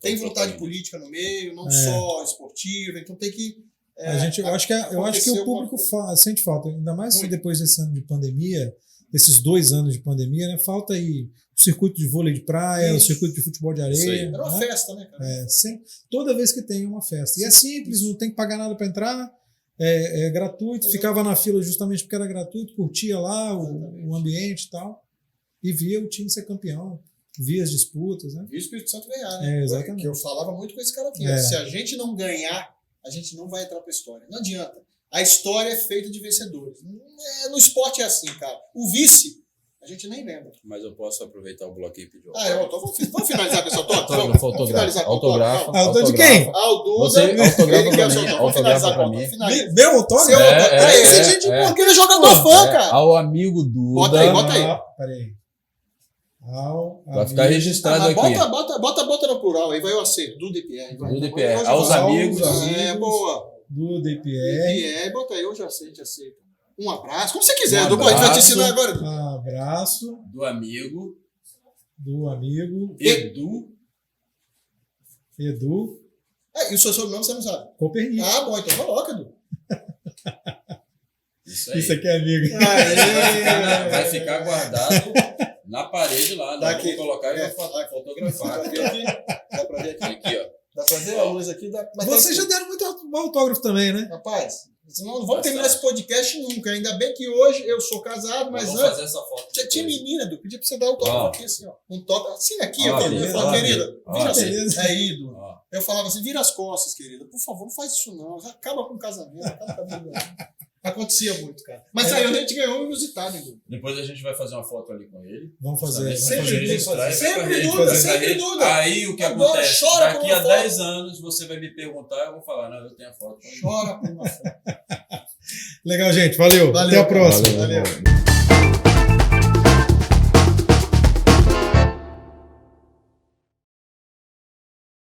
Tem vontade política no meio, não só esportiva, então tem que... Eu acho que o aconteceu público sente falta, ainda mais Muito. depois desse ano de pandemia, esses 2 anos de pandemia, né? Falta aí o circuito de vôlei de praia, o Isso. circuito de futebol de Isso aí. areia. Era uma né? festa, né, cara? Toda vez que tem uma festa. E é simples, não tem que pagar nada para entrar, é gratuito. Ficava na fila justamente porque era gratuito, curtia lá o ambiente e tal, e via o time ser campeão, via as disputas, né? E o Espírito Santo ganhar, né? Exatamente. Que eu falava muito com esse cara aqui. É. Se a gente não ganhar, a gente não vai entrar pra história. Não adianta. A história é feita de vencedores. No esporte é assim, cara. O vice, a gente nem lembra. Mas eu posso aproveitar o bloqueio e pedir Então vamos finalizar, pessoal. Autógrafo, finalizar. autógrafo. Autógrafo de quem? Duda. Você autografa pra mim, Vamos autografa finalizar pra a mim. pauta. Finaliza. Meu autógrafo? Seu autógrafo. Esse é gente boa, porque ele é jogador fã, cara. Ao amigo Duda. Bota aí. Peraí. Vai ficar registrado aqui. Bota no plural, aí vai eu aceito. Duda e Pierre. Duda e Pierre. Aos amigos. Boa. Do DPR. Pierre, bota aí, hoje eu aceito. Um abraço, como você quiser. Um Dudu, a gente vai te abraço. ensinar agora. Abraço do amigo do amigo Edu. E o seu sobrenome você não sabe? Copernic. Bom, então coloca, Edu. Isso aí. Isso aqui é amigo. Vai ficar guardado na parede lá. Né? Daqui. Vou colocar e vou fotografar. Dá pra ver aqui? Aqui, ó. Dá pra ver a luz aqui? Mas Vocês já deram muito autógrafo também, né? Rapaz, senão não vamos terminar esse podcast nunca. Ainda bem que hoje eu sou casado, mas Vamos antes... fazer essa foto. Já tinha menina, Edu. Pedia pra você dar autógrafo aqui, assim, ó. Um toque assim aqui, ó. beleza, Eu falava, querida, vira assim. beleza. Aí, Edu. Ó. Eu falava assim, vira as costas, querida. Por favor, não faz isso não. Acaba com o casamento. Acaba com a vida. Acontecia muito, cara. Mas aí a gente ganhou um inusitado, Edu. Depois a gente vai fazer uma foto ali com ele. Vamos fazer. Sempre Sempre Duda, sempre Duda. Aí o que Agora acontece? chora Daqui por uma a foto. 10 anos você vai me perguntar, eu vou falar, não, eu tenho a foto. Chora por uma foto. Legal, gente. Valeu. Até a próxima. Valeu.